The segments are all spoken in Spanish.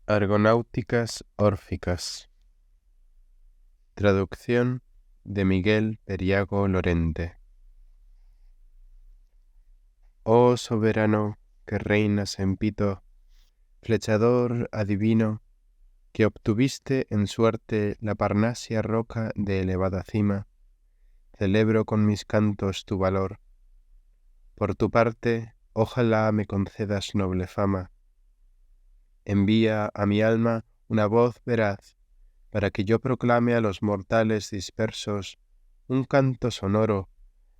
Argonáuticas órficas. Traducción de Miguel Periago Lorente. Oh soberano que reinas en Pito, flechador adivino, que obtuviste en suerte la parnasia roca de elevada cima, celebro con mis cantos tu valor. Por tu parte, ojalá me concedas noble fama. Envía a mi alma una voz veraz, para que yo proclame a los mortales dispersos un canto sonoro,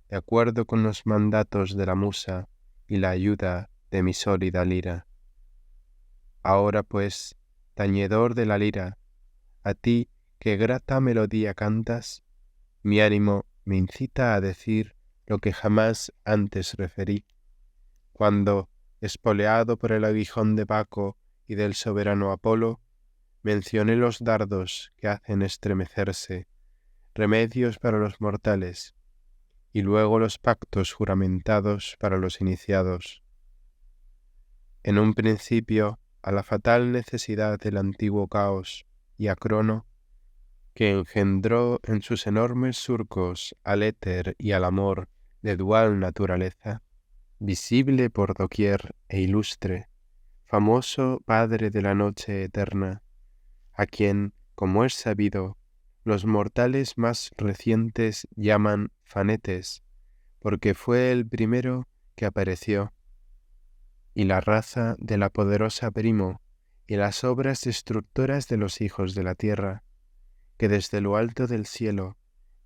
de acuerdo con los mandatos de la musa y la ayuda de mi sólida lira. Ahora pues, tañedor de la lira, a ti que grata melodía cantas, mi ánimo me incita a decir lo que jamás antes referí, cuando, espoleado por el aguijón de Baco y del soberano Apolo, mencioné los dardos que hacen estremecerse, remedios para los mortales, y luego los pactos juramentados para los iniciados. En un principio, a la fatal necesidad del antiguo caos y a Crono, que engendró en sus enormes surcos al éter y al amor de dual naturaleza, visible por doquier e ilustre, famoso Padre de la noche eterna, a quien, como es sabido, los mortales más recientes llaman Fanetes, porque fue el primero que apareció, y la raza de la poderosa Primo, y las obras destructoras de los hijos de la tierra, que desde lo alto del cielo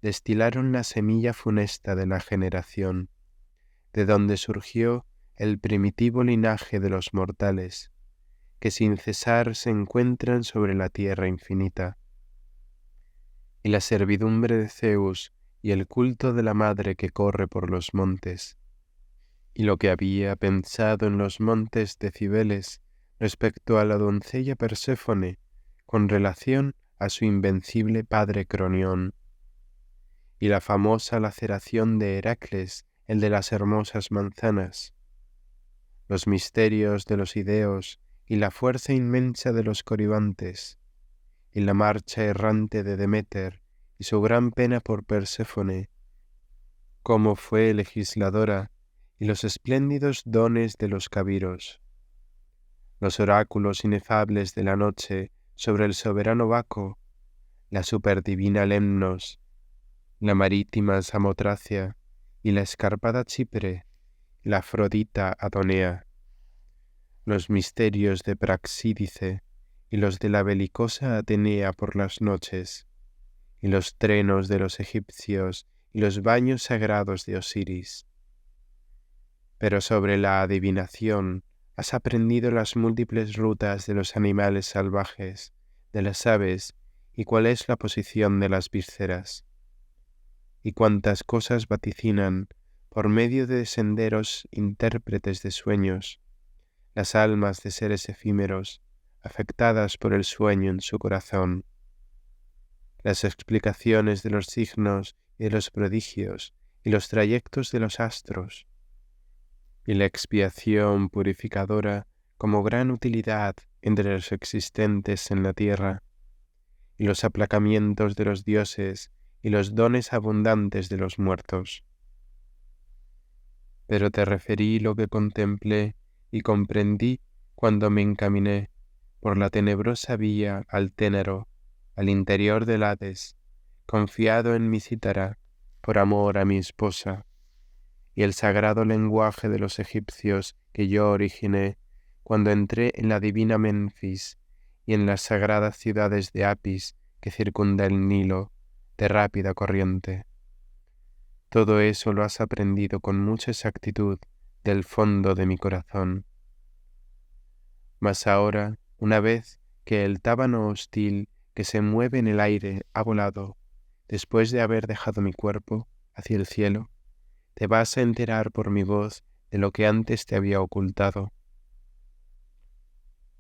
destilaron la semilla funesta de la generación, de donde surgió el primitivo linaje de los mortales, que sin cesar se encuentran sobre la tierra infinita. Y la servidumbre de Zeus y el culto de la madre que corre por los montes, y lo que había pensado en los montes de Cibeles respecto a la doncella Perséfone con relación a su invencible padre Cronión, y la famosa laceración de Heracles, el de las hermosas manzanas, los misterios de los ideos y la fuerza inmensa de los coribantes, y la marcha errante de Deméter y su gran pena por Perséfone, cómo fue legisladora, y los espléndidos dones de los cabiros, los oráculos inefables de la noche sobre el soberano Baco, la superdivina Lemnos, la marítima Samotracia y la escarpada Chipre, la Afrodita Adonea, los misterios de Praxídice y los de la belicosa Atenea por las noches, y los trenos de los egipcios y los baños sagrados de Osiris. Pero sobre la adivinación has aprendido las múltiples rutas de los animales salvajes, de las aves, y cuál es la posición de las vísceras, y cuántas cosas vaticinan, por medio de senderos intérpretes de sueños, las almas de seres efímeros, afectadas por el sueño en su corazón. Las explicaciones de los signos y de los prodigios, y los trayectos de los astros, y la expiación purificadora como gran utilidad entre los existentes en la tierra, y los aplacamientos de los dioses y los dones abundantes de los muertos. Pero te referí lo que contemplé y comprendí cuando me encaminé por la tenebrosa vía al Ténero, al interior del Hades, confiado en mi cítara por amor a mi esposa, y el sagrado lenguaje de los egipcios que yo originé cuando entré en la divina Menfis y en las sagradas ciudades de Apis que circunda el Nilo de rápida corriente. Todo eso lo has aprendido con mucha exactitud del fondo de mi corazón. Mas ahora, una vez que el tábano hostil que se mueve en el aire ha volado, después de haber dejado mi cuerpo hacia el cielo, te vas a enterar por mi voz de lo que antes te había ocultado.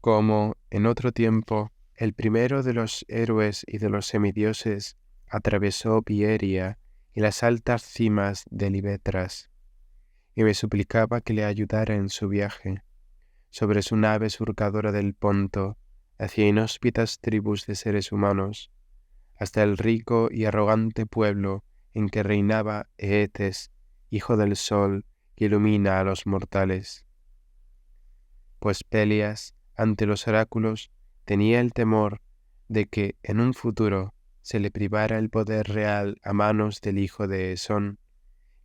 Como, en otro tiempo, el primero de los héroes y de los semidioses atravesó Pieria y las altas cimas de Libetras, y me suplicaba que le ayudara en su viaje, sobre su nave surcadora del Ponto, hacia inhóspitas tribus de seres humanos, hasta el rico y arrogante pueblo en que reinaba Eetes, hijo del sol, que ilumina a los mortales. Pues Pelias, ante los oráculos, tenía el temor de que en un futuro se le privara el poder real a manos del hijo de Esón,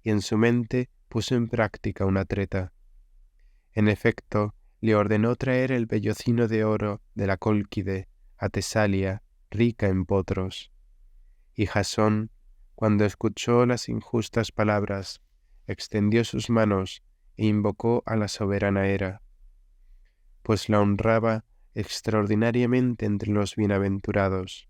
y en su mente puso en práctica una treta. En efecto, le ordenó traer el vellocino de oro de la Cólquide a Tesalia, rica en potros. Y Jasón, cuando escuchó las injustas palabras, extendió sus manos e invocó a la soberana Hera, pues la honraba extraordinariamente entre los bienaventurados.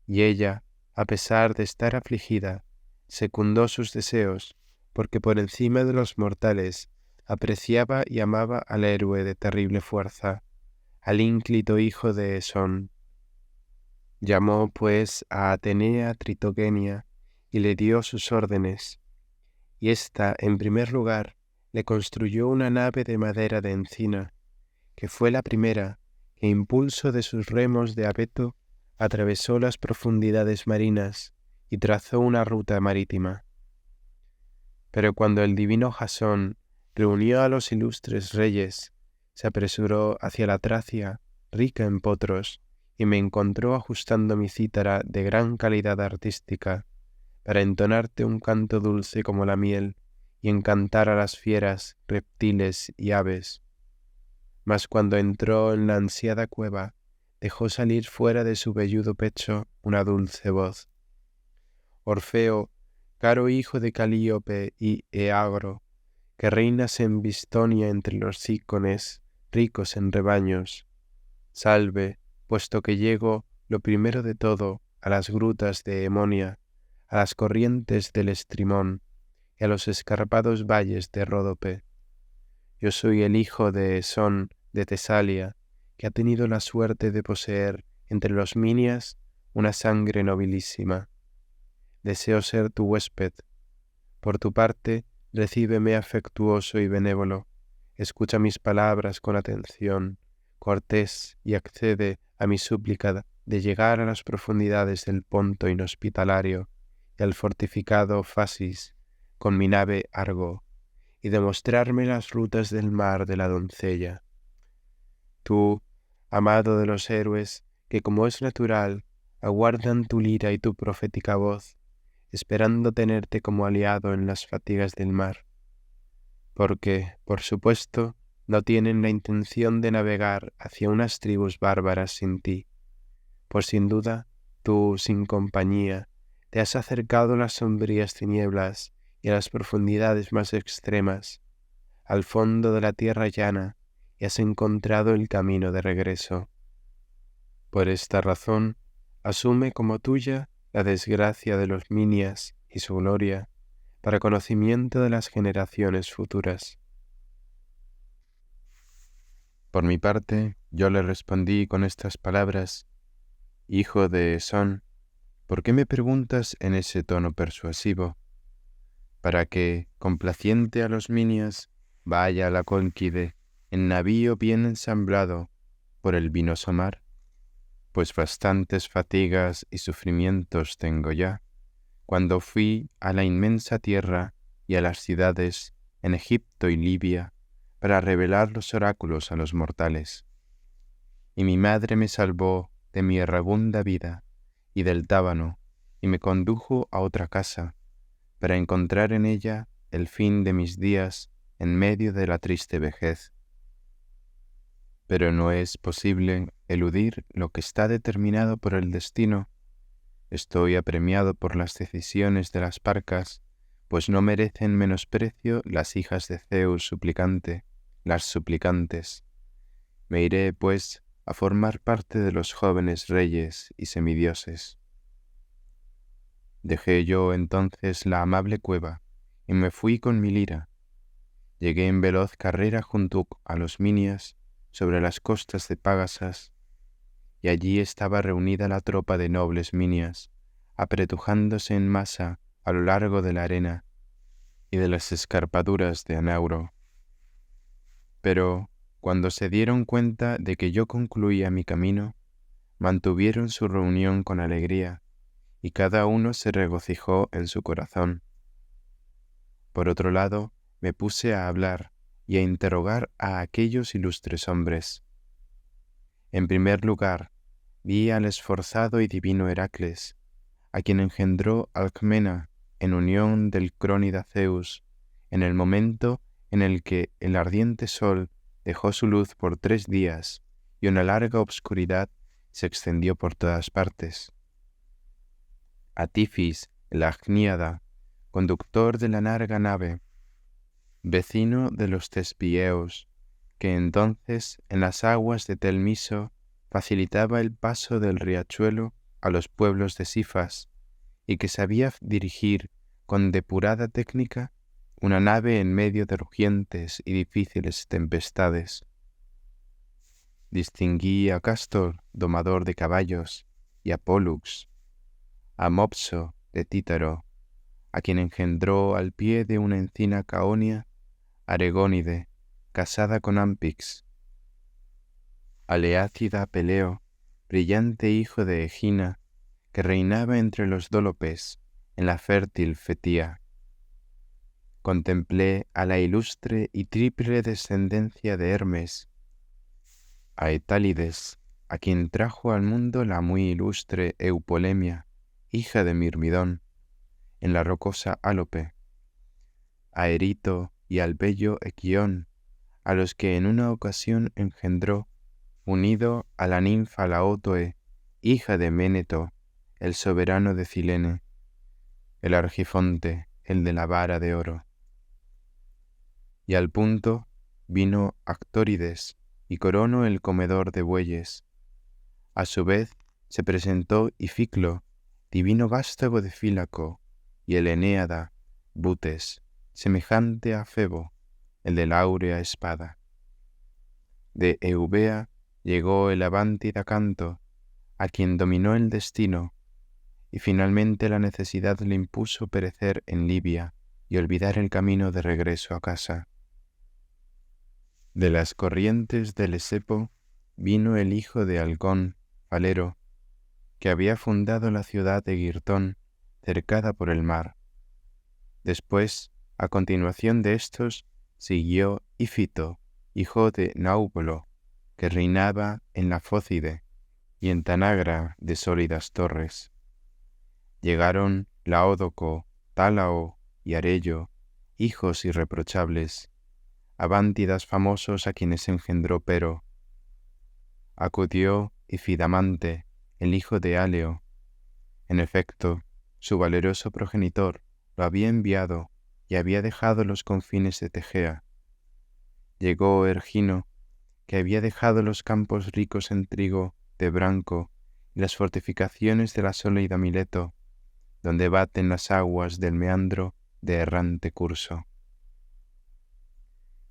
Y ella, a pesar de estar afligida, secundó sus deseos, porque por encima de los mortales apreciaba y amaba al héroe de terrible fuerza, al ínclito hijo de Esón. Llamó pues a Atenea Tritogenia y le dio sus órdenes, y ésta, en primer lugar, le construyó una nave de madera de encina, que fue la primera que, impulso de sus remos de abeto, atravesó las profundidades marinas y trazó una ruta marítima. Pero cuando el divino Jasón reunió a los ilustres reyes, se apresuró hacia la Tracia, rica en potros, y me encontró ajustando mi cítara de gran calidad artística, para entonarte un canto dulce como la miel y encantar a las fieras, reptiles y aves. Mas cuando entró en la ansiada cueva, dejó salir fuera de su velludo pecho una dulce voz. Orfeo, caro hijo de Calíope y Eagro, que reinas en Bistonia entre los cícones, ricos en rebaños, salve, puesto que llego, lo primero de todo, a las grutas de Hemonia, a las corrientes del Estrimón y a los escarpados valles de Ródope. Yo soy el hijo de Esón de Tesalia, que ha tenido la suerte de poseer entre los Minias una sangre nobilísima. Deseo ser tu huésped. Por tu parte, recíbeme afectuoso y benévolo. Escucha mis palabras con atención, cortés, y accede a mi súplica de llegar a las profundidades del Ponto inhospitalario y al fortificado Fasis con mi nave Argo, y de mostrarme las rutas del mar de la doncella. Tú, amado de los héroes, que como es natural, aguardan tu lira y tu profética voz, esperando tenerte como aliado en las fatigas del mar, porque, por supuesto, no tienen la intención de navegar hacia unas tribus bárbaras sin ti, pues sin duda, tú, sin compañía, te has acercado a las sombrías tinieblas y a las profundidades más extremas, al fondo de la tierra llana, y has encontrado el camino de regreso. Por esta razón, asume como tuya la desgracia de los Minias y su gloria, para conocimiento de las generaciones futuras. Por mi parte, yo le respondí con estas palabras: Hijo de Esón, ¿por qué me preguntas en ese tono persuasivo? Para que, complaciente a los Minias, vaya a la Cólquide en navío bien ensamblado por el vinoso mar, pues bastantes fatigas y sufrimientos tengo ya, cuando fui a la inmensa tierra y a las ciudades en Egipto y Libia para revelar los oráculos a los mortales. Y mi madre me salvó de mi errabunda vida y del tábano, y me condujo a otra casa, para encontrar en ella el fin de mis días en medio de la triste vejez. Pero no es posible eludir lo que está determinado por el destino. Estoy apremiado por las decisiones de las parcas, pues no merecen menosprecio las hijas de Zeus suplicante, las suplicantes. Me iré, pues, a formar parte de los jóvenes reyes y semidioses. Dejé yo entonces la amable cueva y me fui con mi lira. Llegué en veloz carrera junto a los Minias sobre las costas de Pagasas, y allí estaba reunida la tropa de nobles Minias, apretujándose en masa a lo largo de la arena y de las escarpaduras de Anauro. Pero, Cuando se dieron cuenta de que yo concluía mi camino, mantuvieron su reunión con alegría, y cada uno se regocijó en su corazón. Por otro lado, me puse a hablar y a interrogar a aquellos ilustres hombres. En primer lugar, vi al esforzado y divino Heracles, a quien engendró Alcmena en unión del crónida Zeus, en el momento en el que el ardiente sol dejó su luz por 3 días y una larga obscuridad se extendió por todas partes. A Tifis, el agníada, conductor de la larga nave, vecino de los Tespieos, que entonces en las aguas de Telmiso facilitaba el paso del riachuelo a los pueblos de Sifas, y que sabía dirigir con depurada técnica una nave en medio de rugientes y difíciles tempestades. Distinguí a Cástor, domador de caballos, y a Pólux, a Mopso de Títaro, a quien engendró al pie de una encina caonia Aregónide, casada con Ampix, a Leácida Peleo, brillante hijo de Egina, que reinaba entre los Dólopes, en la fértil Fetía. Contemplé a la ilustre y triple descendencia de Hermes, a Etálides, a quien trajo al mundo la muy ilustre Eupolemia, hija de Mirmidón, en la rocosa Álope, a Erito y al bello Equión, a los que en una ocasión engendró, unido a la ninfa Laótoe, hija de Méneto, el soberano de Cilene, el Argifonte, el de la vara de oro. Y al punto vino Actórides y Corono el comedor de bueyes. A su vez se presentó Ificlo, divino vástago de Fílaco, y el Enéada, Butes, semejante a Febo, el de la áurea espada. De Eubea llegó el Avántida Canto, a quien dominó el destino, y finalmente la necesidad le impuso perecer en Libia y olvidar el camino de regreso a casa. De las corrientes del Esepo vino el hijo de Halcón, Falero, que había fundado la ciudad de Girtón, cercada por el mar. Después, a continuación de estos, siguió Ifito, hijo de Náupolo, que reinaba en la Fócide y en Tanagra de sólidas torres. Llegaron Laódoco, Tálao y Arello, hijos irreprochables, Avántidas famosos a quienes engendró Pero. Acudió Ifidamante, el hijo de Aleo. En efecto, su valeroso progenitor lo había enviado y había dejado los confines de Tegea. Llegó Ergino, que había dejado los campos ricos en trigo de Branco y las fortificaciones de la sólida Mileto, donde baten las aguas del meandro de errante curso.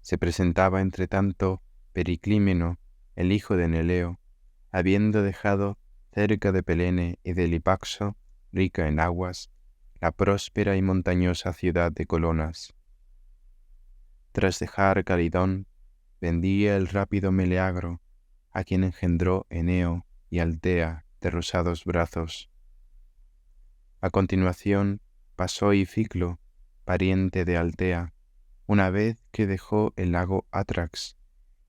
Se presentaba entretanto Periclímeno, el hijo de Neleo, habiendo dejado cerca de Pelene y de Lipaxo, rica en aguas, la próspera y montañosa ciudad de Colonas. Tras dejar Calidón, vendía el rápido Meleagro, a quien engendró Eneo y Altea de rosados brazos. A continuación pasó Ificlo, pariente de Altea, una vez que dejó el lago Atrax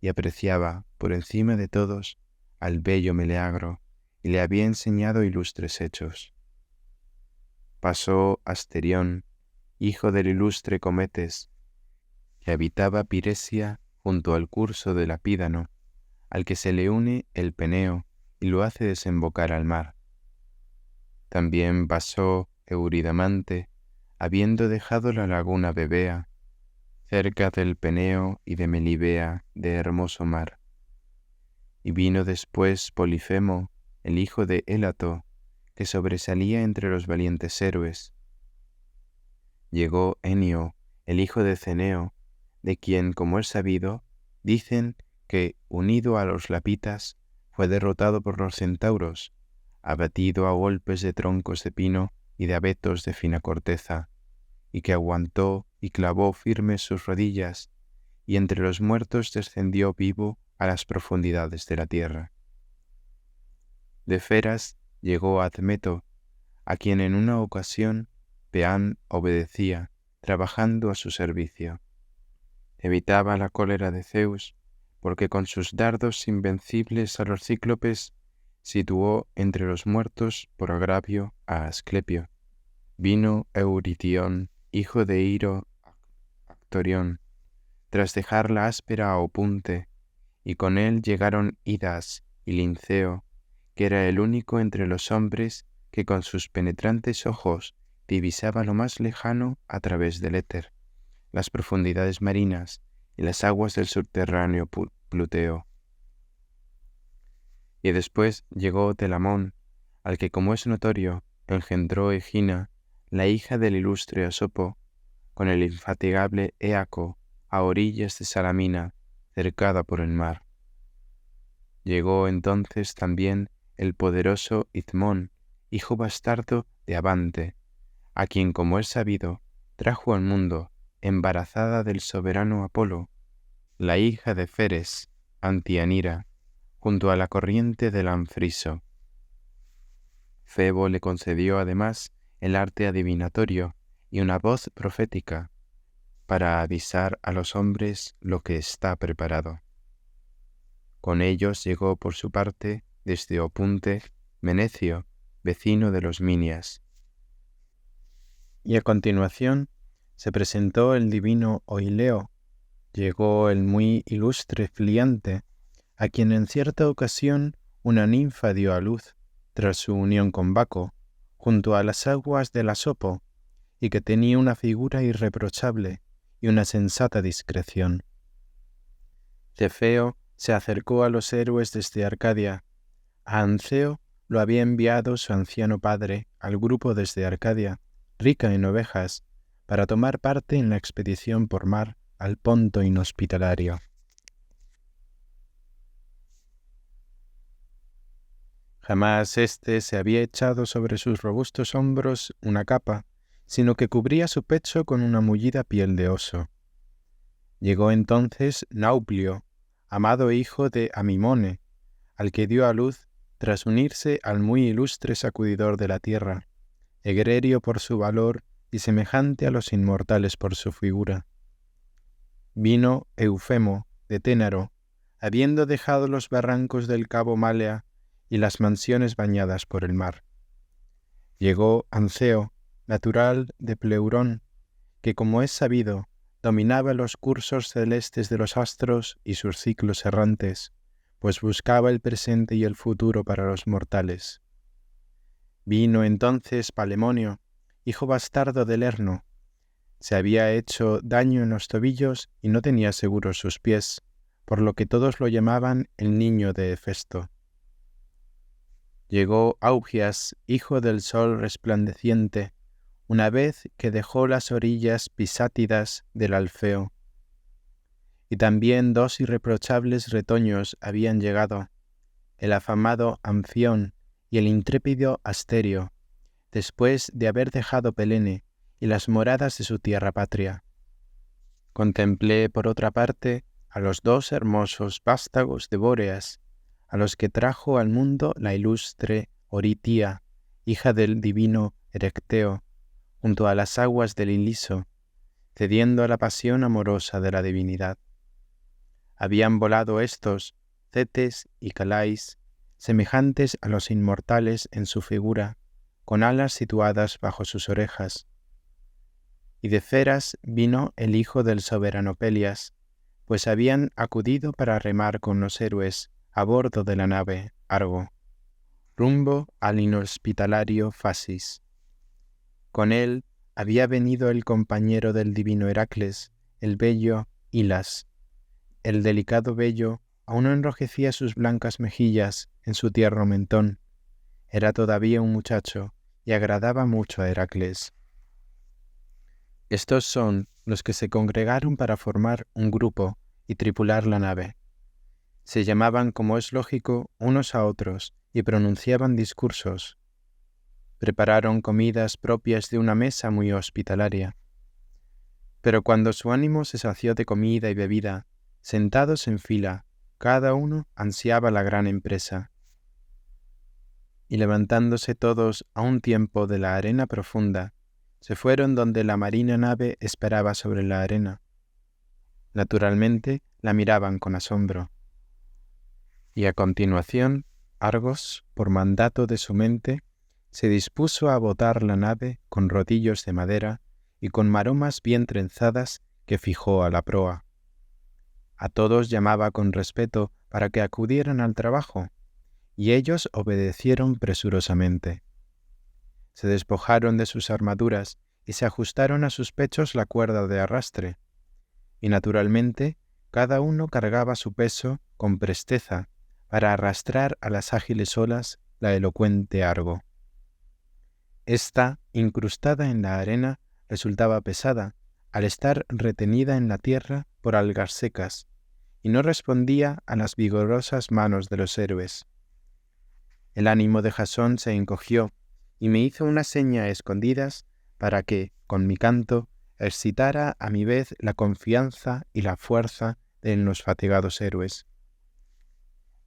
y apreciaba, por encima de todos, al bello Meleagro, y le había enseñado ilustres hechos. Pasó Asterión, hijo del ilustre Cometes, que habitaba Piresia junto al curso del Apídano, al que se le une el Peneo y lo hace desembocar al mar. También pasó Euridamante, habiendo dejado la laguna Bebea, cerca del Peneo y de Melibea de hermoso mar. Y vino después Polifemo, el hijo de Élato, que sobresalía entre los valientes héroes. Llegó Enio, el hijo de Ceneo, de quien, como es sabido, dicen que, unido a los lapitas, fue derrotado por los centauros, abatido a golpes de troncos de pino y de abetos de fina corteza, y que aguantó y clavó firmes sus rodillas, y entre los muertos descendió vivo a las profundidades de la tierra. De Feras llegó a Admeto, a quien en una ocasión Peán obedecía, trabajando a su servicio. Evitaba la cólera de Zeus, porque con sus dardos invencibles a los cíclopes situó entre los muertos por agravio a Asclepio. Vino Euritión, hijo de Iro Actorión, tras dejar la áspera Opunte, y con él llegaron Idas y Linceo, que era el único entre los hombres que con sus penetrantes ojos divisaba lo más lejano a través del éter, las profundidades marinas y las aguas del subterráneo Pluteo. Y después llegó Telamón, al que, como es notorio, engendró Egina, la hija del ilustre Asopo, con el infatigable Éaco, a orillas de Salamina, cercada por el mar. Llegó entonces también el poderoso Itmón, hijo bastardo de Abante, a quien, como es sabido, trajo al mundo, embarazada del soberano Apolo, la hija de Feres, Antianira, junto a la corriente del Anfriso. Febo le concedió además el arte adivinatorio y una voz profética para avisar a los hombres lo que está preparado. Con ellos llegó por su parte desde Opunte Menecio, vecino de los Minias. Y a continuación se presentó el divino Oileo. Llegó el muy ilustre Fliante, a quien en cierta ocasión una ninfa dio a luz, tras su unión con Baco, junto a las aguas del Asopo, y que tenía una figura irreprochable y una sensata discreción. Cefeo se acercó a los héroes desde Arcadia. A Anceo lo había enviado su anciano padre al grupo desde Arcadia, rica en ovejas, para tomar parte en la expedición por mar al Ponto inhospitalario. Jamás éste se había echado sobre sus robustos hombros una capa, sino que cubría su pecho con una mullida piel de oso. Llegó entonces Nauplio, amado hijo de Amimone, al que dio a luz tras unirse al muy ilustre sacudidor de la tierra, egregio por su valor y semejante a los inmortales por su figura. Vino Eufemo, de Ténaro, habiendo dejado los barrancos del cabo Malea y las mansiones bañadas por el mar. Llegó Anceo, natural de Pleurón, que, como es sabido, dominaba los cursos celestes de los astros y sus ciclos errantes, pues buscaba el presente y el futuro para los mortales. Vino entonces Palemonio, hijo bastardo de Lerno. Se había hecho daño en los tobillos y no tenía seguros sus pies, por lo que todos lo llamaban el niño de Hefesto. Llegó Augias, hijo del sol resplandeciente, una vez que dejó las orillas pisátidas del Alfeo. Y también dos irreprochables retoños habían llegado, el afamado Anfión y el intrépido Asterio, después de haber dejado Pelene y las moradas de su tierra patria. Contemplé, por otra parte, a los dos hermosos vástagos de Bóreas, a los que trajo al mundo la ilustre Oritía, hija del divino Erecteo, junto a las aguas del Iliso, cediendo a la pasión amorosa de la divinidad. Habían volado éstos, Cetes y Calais, semejantes a los inmortales en su figura, con alas situadas bajo sus orejas. Y de Feras vino el hijo del soberano Pelias, pues habían acudido para remar con los héroes a bordo de la nave Argo, rumbo al inhospitalario Fasis. Con él había venido el compañero del divino Heracles, el bello Hilas. El delicado vello aún enrojecía sus blancas mejillas en su tierno mentón. Era todavía un muchacho y agradaba mucho a Heracles. Estos son los que se congregaron para formar un grupo y tripular la nave. Se llamaban, como es lógico, unos a otros y pronunciaban discursos. Prepararon comidas propias de una mesa muy hospitalaria. Pero cuando su ánimo se sació de comida y bebida, sentados en fila, cada uno ansiaba la gran empresa. Y levantándose todos a un tiempo de la arena profunda, se fueron donde la marina nave esperaba sobre la arena. Naturalmente la miraban con asombro. Y a continuación, Argos, por mandato de su mente, se dispuso a botar la nave con rodillos de madera y con maromas bien trenzadas que fijó a la proa. A todos llamaba con respeto para que acudieran al trabajo, y ellos obedecieron presurosamente. Se despojaron de sus armaduras y se ajustaron a sus pechos la cuerda de arrastre, y naturalmente cada uno cargaba su peso con presteza para arrastrar a las ágiles olas la elocuente Argo. Esta, incrustada en la arena, resultaba pesada, al estar retenida en la tierra por algas secas, y no respondía a las vigorosas manos de los héroes. El ánimo de Jasón se encogió, y me hizo una seña a escondidas para que, con mi canto, excitara a mi vez la confianza y la fuerza de los fatigados héroes.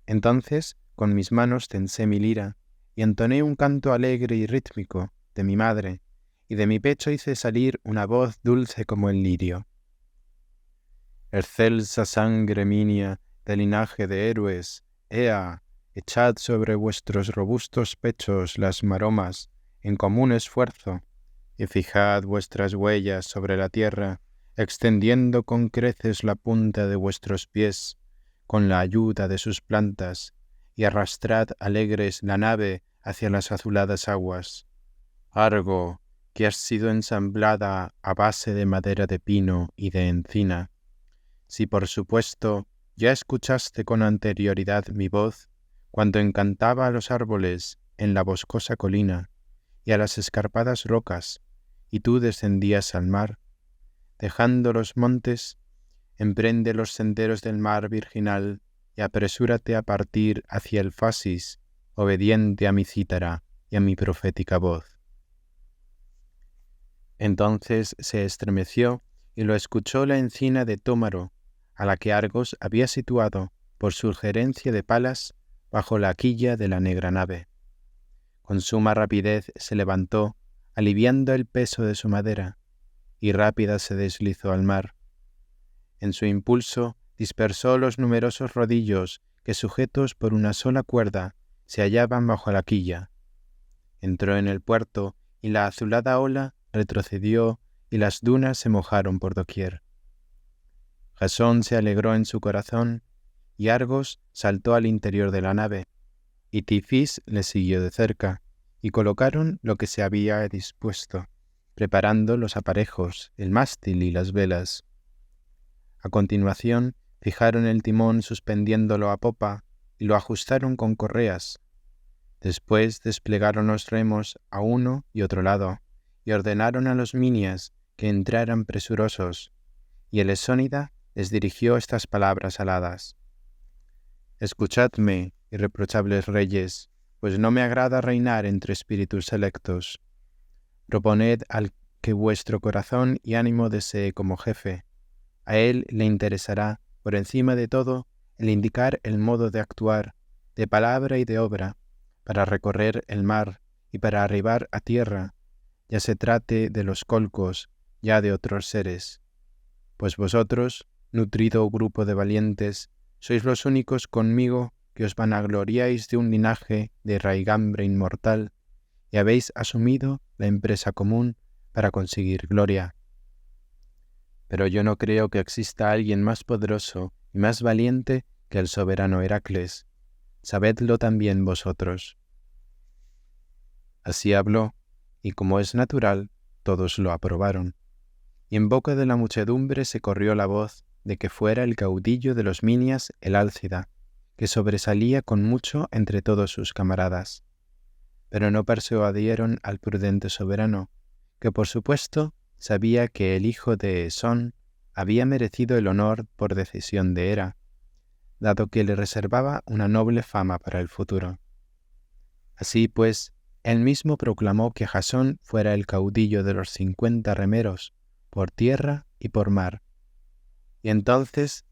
Entonces, con mis manos tensé mi lira, y entoné un canto alegre y rítmico de mi madre, y de mi pecho hice salir una voz dulce como el lirio. Excelsa sangre minia de linaje de héroes, ea, echad sobre vuestros robustos pechos las maromas en común esfuerzo, y fijad vuestras huellas sobre la tierra, extendiendo con creces la punta de vuestros pies, con la ayuda de sus plantas, y arrastrad alegres la nave hacia las azuladas aguas. Argo, que has sido ensamblada a base de madera de pino y de encina, si por supuesto ya escuchaste con anterioridad mi voz, cuando encantaba a los árboles en la boscosa colina y a las escarpadas rocas, y tú descendías al mar, dejando los montes, emprende los senderos del mar virginal y apresúrate a partir hacia el Fasis, obediente a mi cítara y a mi profética voz. Entonces se estremeció y lo escuchó la encina de Tómaro, a la que Argos había situado, por sugerencia de Palas, bajo la quilla de la negra nave. Con suma rapidez se levantó, aliviando el peso de su madera, y rápida se deslizó al mar. En su impulso dispersó los numerosos rodillos que, sujetos por una sola cuerda, se hallaban bajo la quilla. Entró en el puerto, y la azulada ola retrocedió, y las dunas se mojaron por doquier. Jasón se alegró en su corazón, y Argos saltó al interior de la nave, y Tifís le siguió de cerca, y colocaron lo que se había dispuesto, preparando los aparejos, el mástil y las velas. A continuación, fijaron el timón suspendiéndolo a popa, y lo ajustaron con correas. Después desplegaron los remos a uno y otro lado, y ordenaron a los minias que entraran presurosos, y el esónida les dirigió estas palabras aladas. Escuchadme, irreprochables reyes, pues no me agrada reinar entre espíritus selectos. Proponed al que vuestro corazón y ánimo desee como jefe. A él le interesará, por encima de todo, el indicar el modo de actuar, de palabra y de obra, para recorrer el mar y para arribar a tierra, ya se trate de los colcos, ya de otros seres. Pues vosotros, nutrido grupo de valientes, sois los únicos conmigo que os vanagloriáis de un linaje de raigambre inmortal y habéis asumido la empresa común para conseguir gloria. Pero yo no creo que exista alguien más poderoso y más valiente que el soberano Heracles. Sabedlo también vosotros. Así habló, y como es natural, todos lo aprobaron. Y en boca de la muchedumbre se corrió la voz de que fuera el caudillo de los minias el Álcida, que sobresalía con mucho entre todos sus camaradas. Pero no persuadieron al prudente soberano, que por supuesto sabía que el hijo de Esón había merecido el honor por decisión de Hera, dado que le reservaba una noble fama para el futuro. Así pues, él mismo proclamó que Jasón fuera el caudillo de los 50 remeros, por tierra y por mar. Y entonces,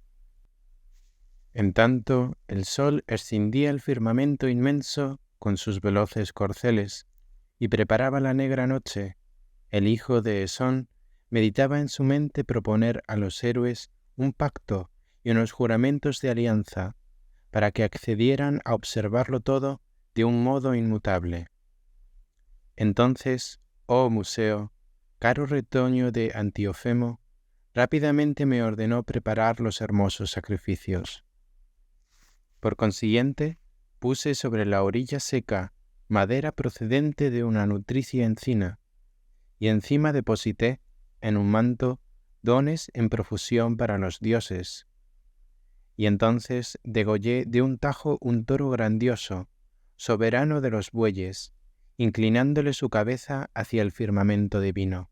en tanto, el sol escindía el firmamento inmenso con sus veloces corceles, y preparaba la negra noche, el hijo de Esón meditaba en su mente proponer a los héroes un pacto y unos juramentos de alianza, para que accedieran a observarlo todo de un modo inmutable. Entonces, oh Museo, caro retoño de Antiofemo, rápidamente me ordenó preparar los hermosos sacrificios. Por consiguiente, puse sobre la orilla seca madera procedente de una nutricia encina, y encima deposité, en un manto, dones en profusión para los dioses. Y entonces degollé de un tajo un toro grandioso, soberano de los bueyes, inclinándole su cabeza hacia el firmamento divino.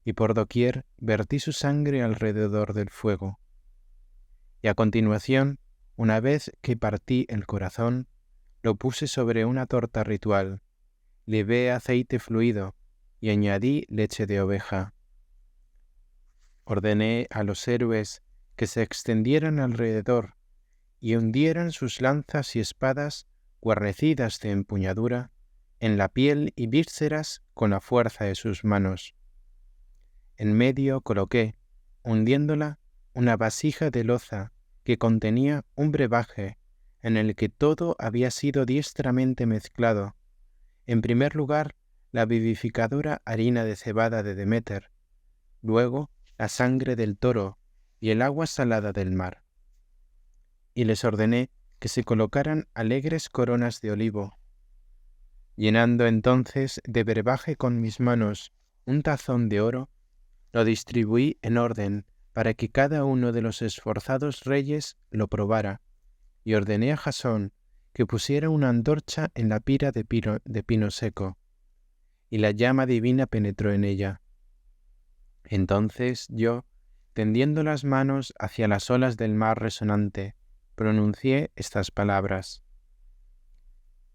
Y por doquier vertí su sangre alrededor del fuego. Y a continuación, una vez que partí el corazón, lo puse sobre una torta ritual, levé aceite fluido y añadí leche de oveja. Ordené a los héroes que se extendieran alrededor y hundieran sus lanzas y espadas guarnecidas de empuñadura en la piel y vísceras con la fuerza de sus manos. En medio coloqué, hundiéndola, una vasija de loza que contenía un brebaje en el que todo había sido diestramente mezclado. En primer lugar, la vivificadora harina de cebada de Deméter, luego la sangre del toro y el agua salada del mar. Y les ordené que se colocaran alegres coronas de olivo. Llenando entonces de brebaje con mis manos un tazón de oro, lo distribuí en orden para que cada uno de los esforzados reyes lo probara, y ordené a Jasón que pusiera una antorcha en la pira de pino seco, y la llama divina penetró en ella. Entonces yo, tendiendo las manos hacia las olas del mar resonante, pronuncié estas palabras: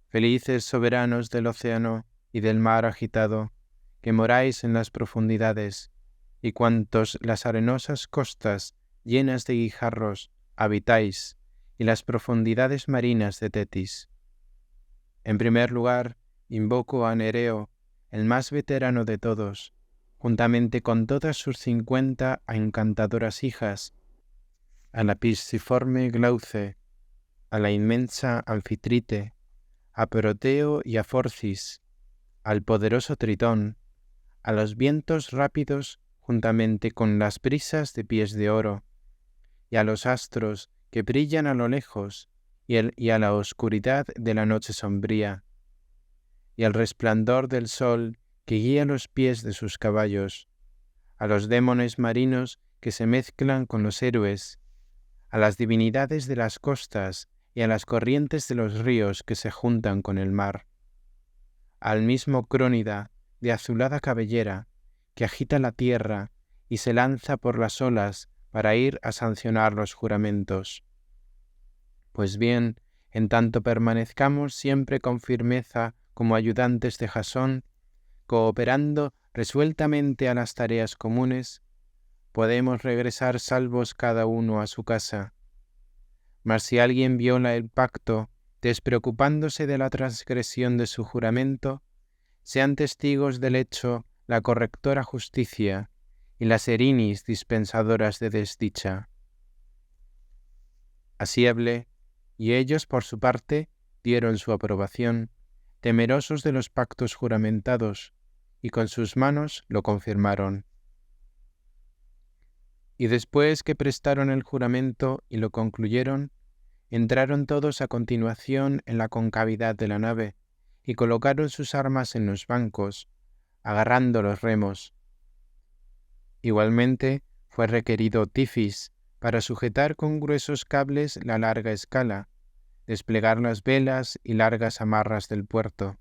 Felices soberanos del océano y del mar agitado, que moráis en las profundidades, y cuantos las arenosas costas llenas de guijarros habitáis, y las profundidades marinas de Tetis. En primer lugar, invoco a Nereo, el más veterano de todos, juntamente con todas sus 50 encantadoras hijas, a la pisciforme Glauce, a la inmensa Anfitrite, a Proteo y a Forcis, al poderoso Tritón, a los vientos rápidos juntamente con las brisas de pies de oro, y a los astros que brillan a lo lejos, y a la oscuridad de la noche sombría, y al resplandor del sol que guía los pies de sus caballos, a los démones marinos que se mezclan con los héroes, a las divinidades de las costas y a las corrientes de los ríos que se juntan con el mar, al mismo Crónida de azulada cabellera que agita la tierra y se lanza por las olas para ir a sancionar los juramentos. Pues bien, en tanto permanezcamos siempre con firmeza como ayudantes de Jasón, cooperando resueltamente a las tareas comunes, podemos regresar salvos cada uno a su casa. Mas si alguien viola el pacto, despreocupándose de la transgresión de su juramento, sean testigos del hecho la correctora justicia y las erinis dispensadoras de desdicha. Así hablé, y ellos por su parte dieron su aprobación, temerosos de los pactos juramentados, y con sus manos lo confirmaron. Y después que prestaron el juramento y lo concluyeron, entraron todos a continuación en la concavidad de la nave, y colocaron sus armas en los bancos, agarrando los remos. Igualmente fue requerido Tifis para sujetar con gruesos cables la larga escala, desplegar las velas y largas amarras del puerto.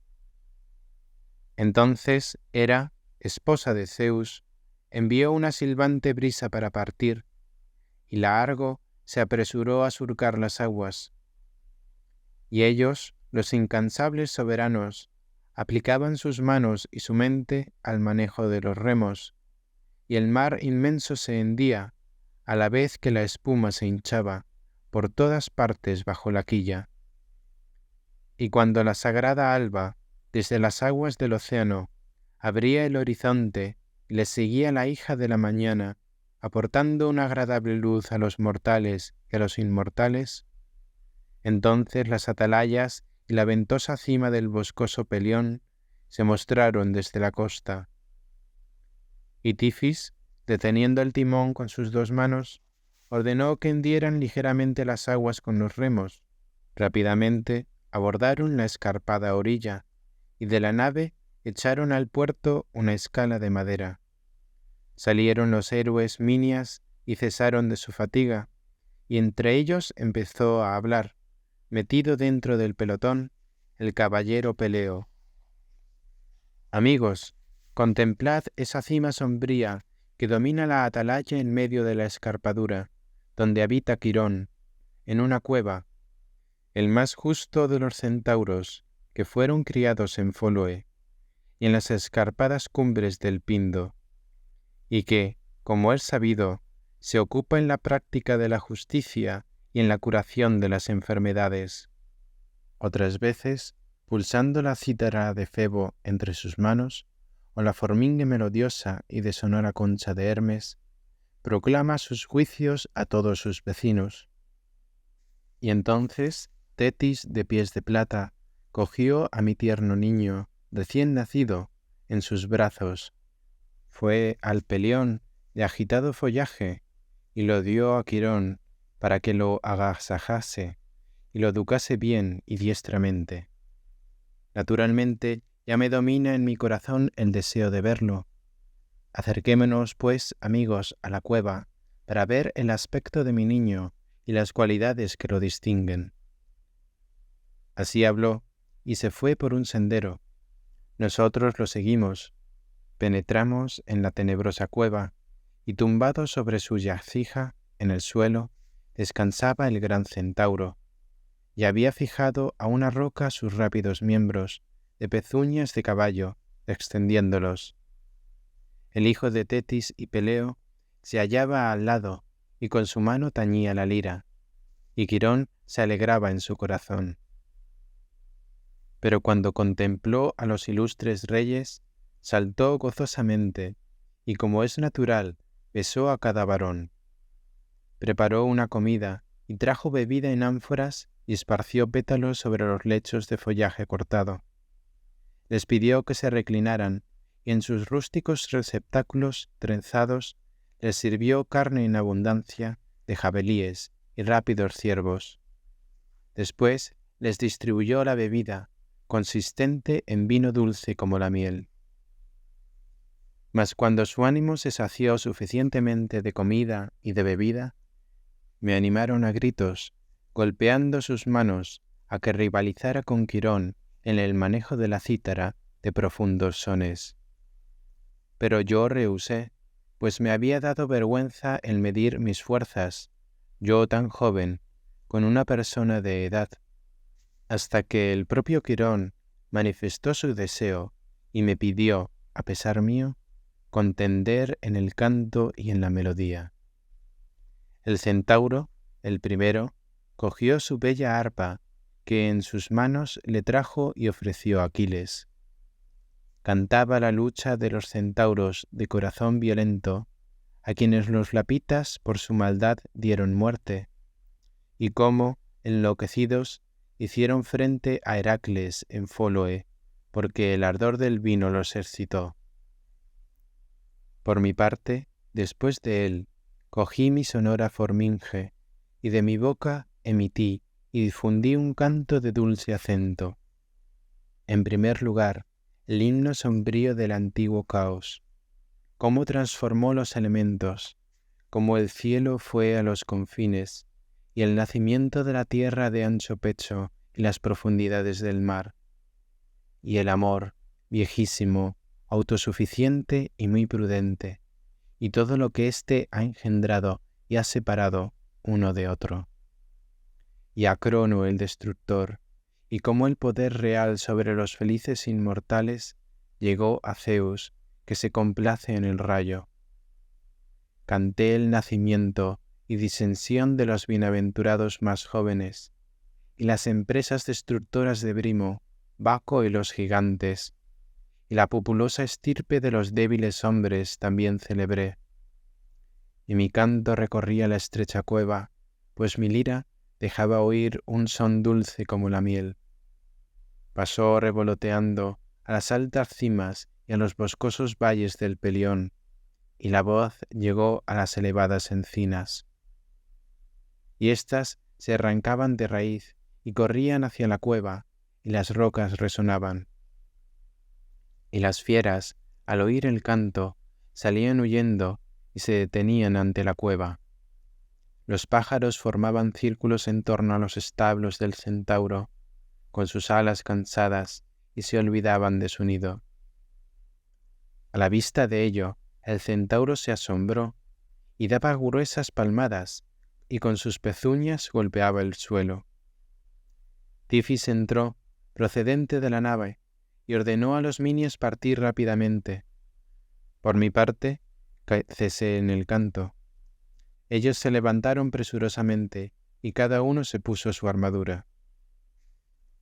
Entonces Hera, esposa de Zeus, envió una silbante brisa para partir, y la Argo se apresuró a surcar las aguas. Y ellos, los incansables soberanos, aplicaban sus manos y su mente al manejo de los remos, y el mar inmenso se hendía, a la vez que la espuma se hinchaba por todas partes bajo la quilla. Y cuando la sagrada alba, desde las aguas del océano, abría el horizonte y le seguía la hija de la mañana, aportando una agradable luz a los mortales y a los inmortales, entonces las atalayas y la ventosa cima del boscoso Pelión se mostraron desde la costa. Y Tifis, deteniendo el timón con sus 2 manos, ordenó que hendieran ligeramente las aguas con los remos. Rápidamente abordaron la escarpada orilla, y de la nave echaron al puerto una escala de madera. Salieron los héroes Minias y cesaron de su fatiga, y entre ellos empezó a hablar, metido dentro del pelotón, el caballero Peleo. Amigos, contemplad esa cima sombría que domina la atalaya en medio de la escarpadura, donde habita Quirón, en una cueva, el más justo de los centauros que fueron criados en Foloe, y en las escarpadas cumbres del Pindo, y que, como es sabido, se ocupa en la práctica de la justicia y en la curación de las enfermedades. Otras veces, pulsando la cítara de Febo entre sus manos, o la formingue melodiosa y de sonora concha de Hermes, proclama sus juicios a todos sus vecinos. Y entonces Tetis de pies de plata cogió a mi tierno niño, recién nacido, en sus brazos, fue al Pelión de agitado follaje y lo dio a Quirón para que lo agasajase y lo educase bien y diestramente. Naturalmente, ya me domina en mi corazón el deseo de verlo. Acerquémonos, pues, amigos, a la cueva, para ver el aspecto de mi niño y las cualidades que lo distinguen. Así habló, y se fue por un sendero. Nosotros lo seguimos, penetramos en la tenebrosa cueva, y tumbado sobre su yacija, en el suelo, descansaba el gran centauro, y había fijado a una roca sus rápidos miembros, de pezuñas de caballo, extendiéndolos. El hijo de Tetis y Peleo se hallaba al lado, y con su mano tañía la lira, y Quirón se alegraba en su corazón. Pero cuando contempló a los ilustres reyes, saltó gozosamente, y como es natural, besó a cada varón. Preparó una comida, y trajo bebida en ánforas, y esparció pétalos sobre los lechos de follaje cortado. Les pidió que se reclinaran, y en sus rústicos receptáculos trenzados les sirvió carne en abundancia de jabalíes y rápidos ciervos. Después les distribuyó la bebida, consistente en vino dulce como la miel. Mas cuando su ánimo se sació suficientemente de comida y de bebida, me animaron a gritos, golpeando sus manos a que rivalizara con Quirón en el manejo de la cítara de profundos sones. Pero yo rehusé, pues me había dado vergüenza el medir mis fuerzas, yo tan joven, con una persona de edad, hasta que el propio Quirón manifestó su deseo y me pidió, a pesar mío, contender en el canto y en la melodía. El centauro, el primero, cogió su bella arpa, que en sus manos le trajo y ofreció a Aquiles. Cantaba la lucha de los centauros de corazón violento, a quienes los lapitas por su maldad dieron muerte, y cómo, enloquecidos, hicieron frente a Heracles en Foloe, porque el ardor del vino los excitó. Por mi parte, después de él, cogí mi sonora forminge, y de mi boca emití y difundí un canto de dulce acento. En primer lugar, el himno sombrío del antiguo caos, cómo transformó los elementos, cómo el cielo fue a los confines, y el nacimiento de la tierra de ancho pecho y las profundidades del mar, y el amor, viejísimo, autosuficiente y muy prudente, y todo lo que éste ha engendrado y ha separado uno de otro. Y a Crono el destructor, y cómo el poder real sobre los felices inmortales llegó a Zeus, que se complace en el rayo, canté el nacimiento y disensión de los bienaventurados más jóvenes, y las empresas destructoras de Brimo, Baco y los gigantes, y la populosa estirpe de los débiles hombres también celebré. Y mi canto recorría la estrecha cueva, pues mi lira dejaba oír un son dulce como la miel. Pasó revoloteando a las altas cimas y a los boscosos valles del Pelión, y la voz llegó a las elevadas encinas. Y éstas se arrancaban de raíz y corrían hacia la cueva, y las rocas resonaban. Y las fieras, al oír el canto, salían huyendo y se detenían ante la cueva. Los pájaros formaban círculos en torno a los establos del centauro, con sus alas cansadas, y se olvidaban de su nido. A la vista de ello, el centauro se asombró, y daba gruesas palmadas, y con sus pezuñas golpeaba el suelo. Tifis entró, procedente de la nave, y ordenó a los minies partir rápidamente. Por mi parte, cesé en el canto. Ellos se levantaron presurosamente, y cada uno se puso su armadura.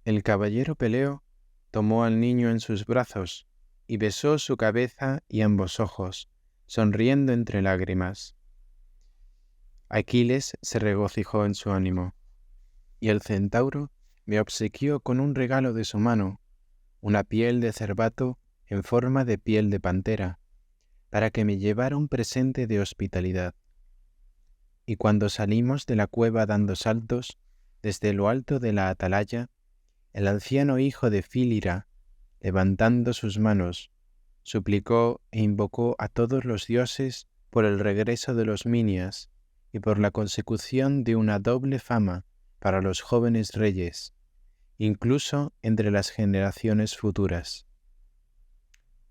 El caballero Peleo tomó al niño en sus brazos, y besó su cabeza y ambos ojos, sonriendo entre lágrimas. Aquiles se regocijó en su ánimo, y el centauro me obsequió con un regalo de su mano, una piel de cervato en forma de piel de pantera, para que me llevara un presente de hospitalidad. Y cuando salimos de la cueva dando saltos, desde lo alto de la atalaya, el anciano hijo de Fílira, levantando sus manos, suplicó e invocó a todos los dioses por el regreso de los minias y por la consecución de una doble fama para los jóvenes reyes, incluso entre las generaciones futuras.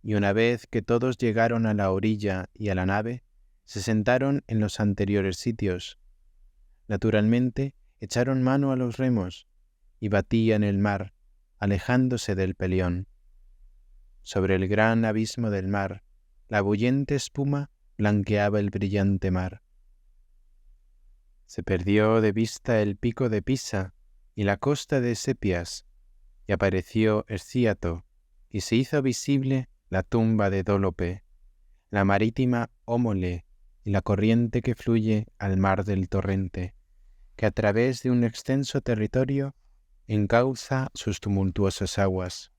Y una vez que todos llegaron a la orilla y a la nave, se sentaron en los anteriores sitios. Naturalmente, echaron mano a los remos y batían el mar, alejándose del Pelión. Sobre el gran abismo del mar, la bullente espuma blanqueaba el brillante mar. Se perdió de vista el pico de Pisa y la costa de Sepias, y apareció Escíato, y se hizo visible la tumba de Dólope, la marítima Ómole y la corriente que fluye al mar del torrente, que a través de un extenso territorio encauza sus tumultuosas aguas.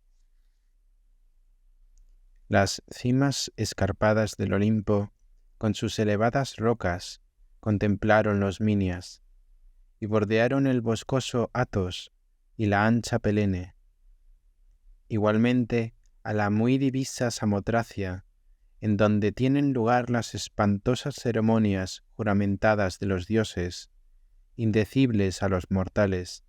Las cimas escarpadas del Olimpo, con sus elevadas rocas, contemplaron los minias, y bordearon el boscoso Athos y la ancha Pelene. Igualmente a la muy divisa Samotracia, en donde tienen lugar las espantosas ceremonias juramentadas de los dioses, indecibles a los mortales,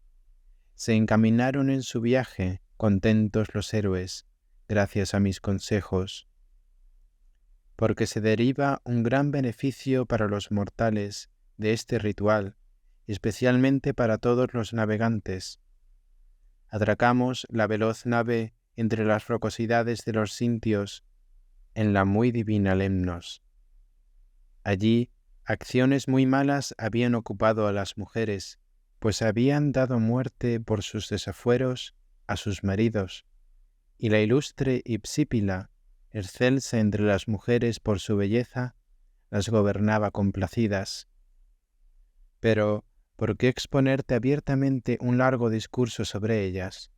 se encaminaron en su viaje contentos los héroes, gracias a mis consejos, porque se deriva un gran beneficio para los mortales de este ritual, especialmente para todos los navegantes. Atracamos la veloz nave entre las rocosidades de los Sintios, en la muy divina Lemnos. Allí, acciones muy malas habían ocupado a las mujeres, pues habían dado muerte por sus desafueros a sus maridos, y la ilustre Hipsípila, excelsa entre las mujeres por su belleza, las gobernaba complacidas. Pero, ¿por qué exponerte abiertamente un largo discurso sobre ellas?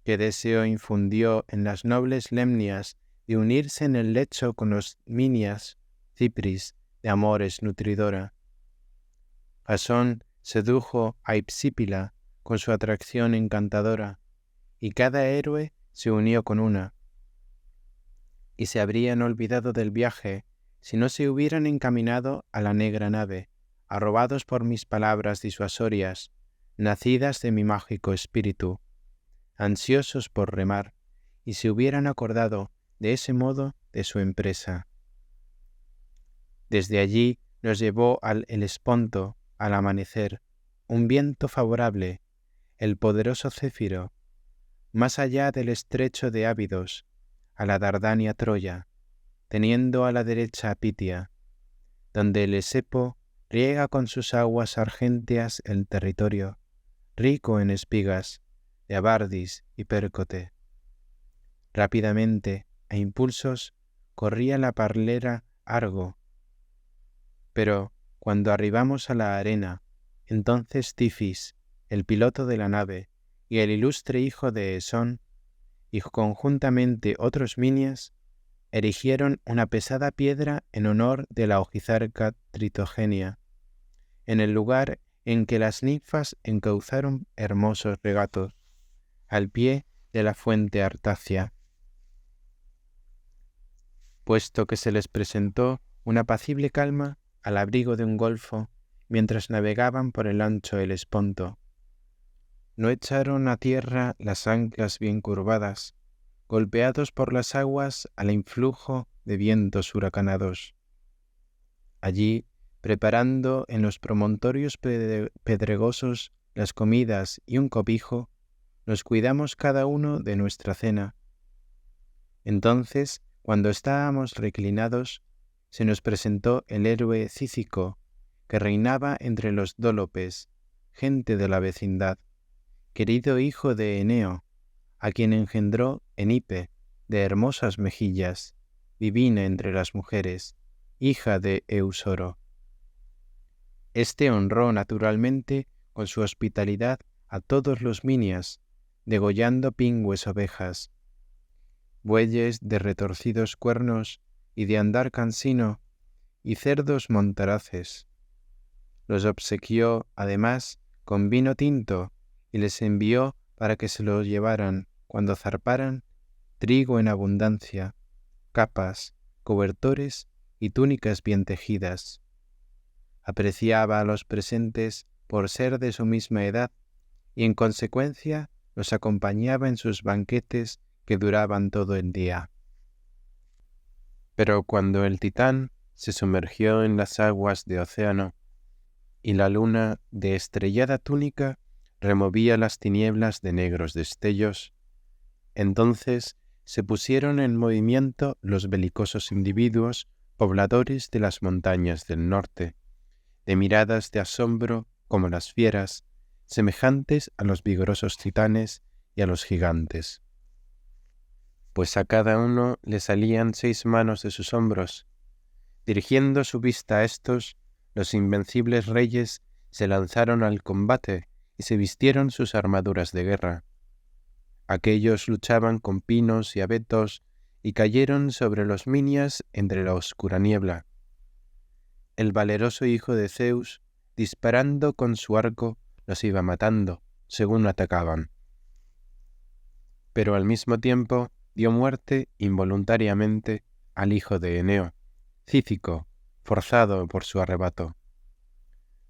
¿Qué deseo infundió en las nobles Lemnias de unirse en el lecho con los minias, Cipris, de amores nutridora? Jasón sedujo a Hipsípila con su atracción encantadora, y cada héroe se unió con una, y se habrían olvidado del viaje si no se hubieran encaminado a la negra nave, arrobados por mis palabras disuasorias, nacidas de mi mágico espíritu, ansiosos por remar, y se hubieran acordado de ese modo de su empresa. Desde allí nos llevó al Helesponto, al amanecer, un viento favorable, el poderoso Céfiro, más allá del estrecho de Ábidos, a la Dardania Troya, teniendo a la derecha a Pitia. donde el Esepo riega con sus aguas argénteas el territorio, rico en espigas, de abardis y pércote. Rápidamente, a impulsos, corría la parlera Argo. Pero cuando arribamos a la arena, entonces Tifis, el piloto de la nave, y el ilustre hijo de Esón, y conjuntamente otros minias, erigieron una pesada piedra en honor de la ojizarca Tritogenia, en el lugar en que las ninfas encauzaron hermosos regatos, al pie de la fuente Artacia, puesto que se les presentó una apacible calma al abrigo de un golfo mientras navegaban por el ancho Helesponto. No echaron a tierra las anclas bien curvadas, golpeados por las aguas al influjo de vientos huracanados. Allí, preparando en los promontorios pedregosos las comidas y un cobijo, nos cuidamos cada uno de nuestra cena. Entonces, cuando estábamos reclinados, se nos presentó el héroe Cícico, que reinaba entre los dólopes, gente de la vecindad, querido hijo de Eneo, a quien engendró Enipe, de hermosas mejillas, divina entre las mujeres, hija de Eusoro. Este honró naturalmente con su hospitalidad a todos los minias, degollando pingües ovejas, bueyes de retorcidos cuernos y de andar cansino, y cerdos montaraces. Los obsequió, además, con vino tinto, y les envió para que se lo llevaran, cuando zarparan, trigo en abundancia, capas, cobertores y túnicas bien tejidas. Apreciaba a los presentes por ser de su misma edad, y en consecuencia los acompañaba en sus banquetes que duraban todo el día. Pero cuando el Titán se sumergió en las aguas de océano, y la luna de estrellada túnica removía las tinieblas de negros destellos, entonces se pusieron en movimiento los belicosos individuos pobladores de las montañas del norte, de miradas de asombro como las fieras, semejantes a los vigorosos titanes y a los gigantes. Pues a cada uno le salían 6 manos de sus hombros. Dirigiendo su vista a estos, los invencibles reyes se lanzaron al combate y se vistieron sus armaduras de guerra. Aquellos luchaban con pinos y abetos y cayeron sobre los minias entre la oscura niebla. El valeroso hijo de Zeus, disparando con su arco, los iba matando, según atacaban. Pero al mismo tiempo dio muerte involuntariamente al hijo de Eneo, Cícico, forzado por su arrebato.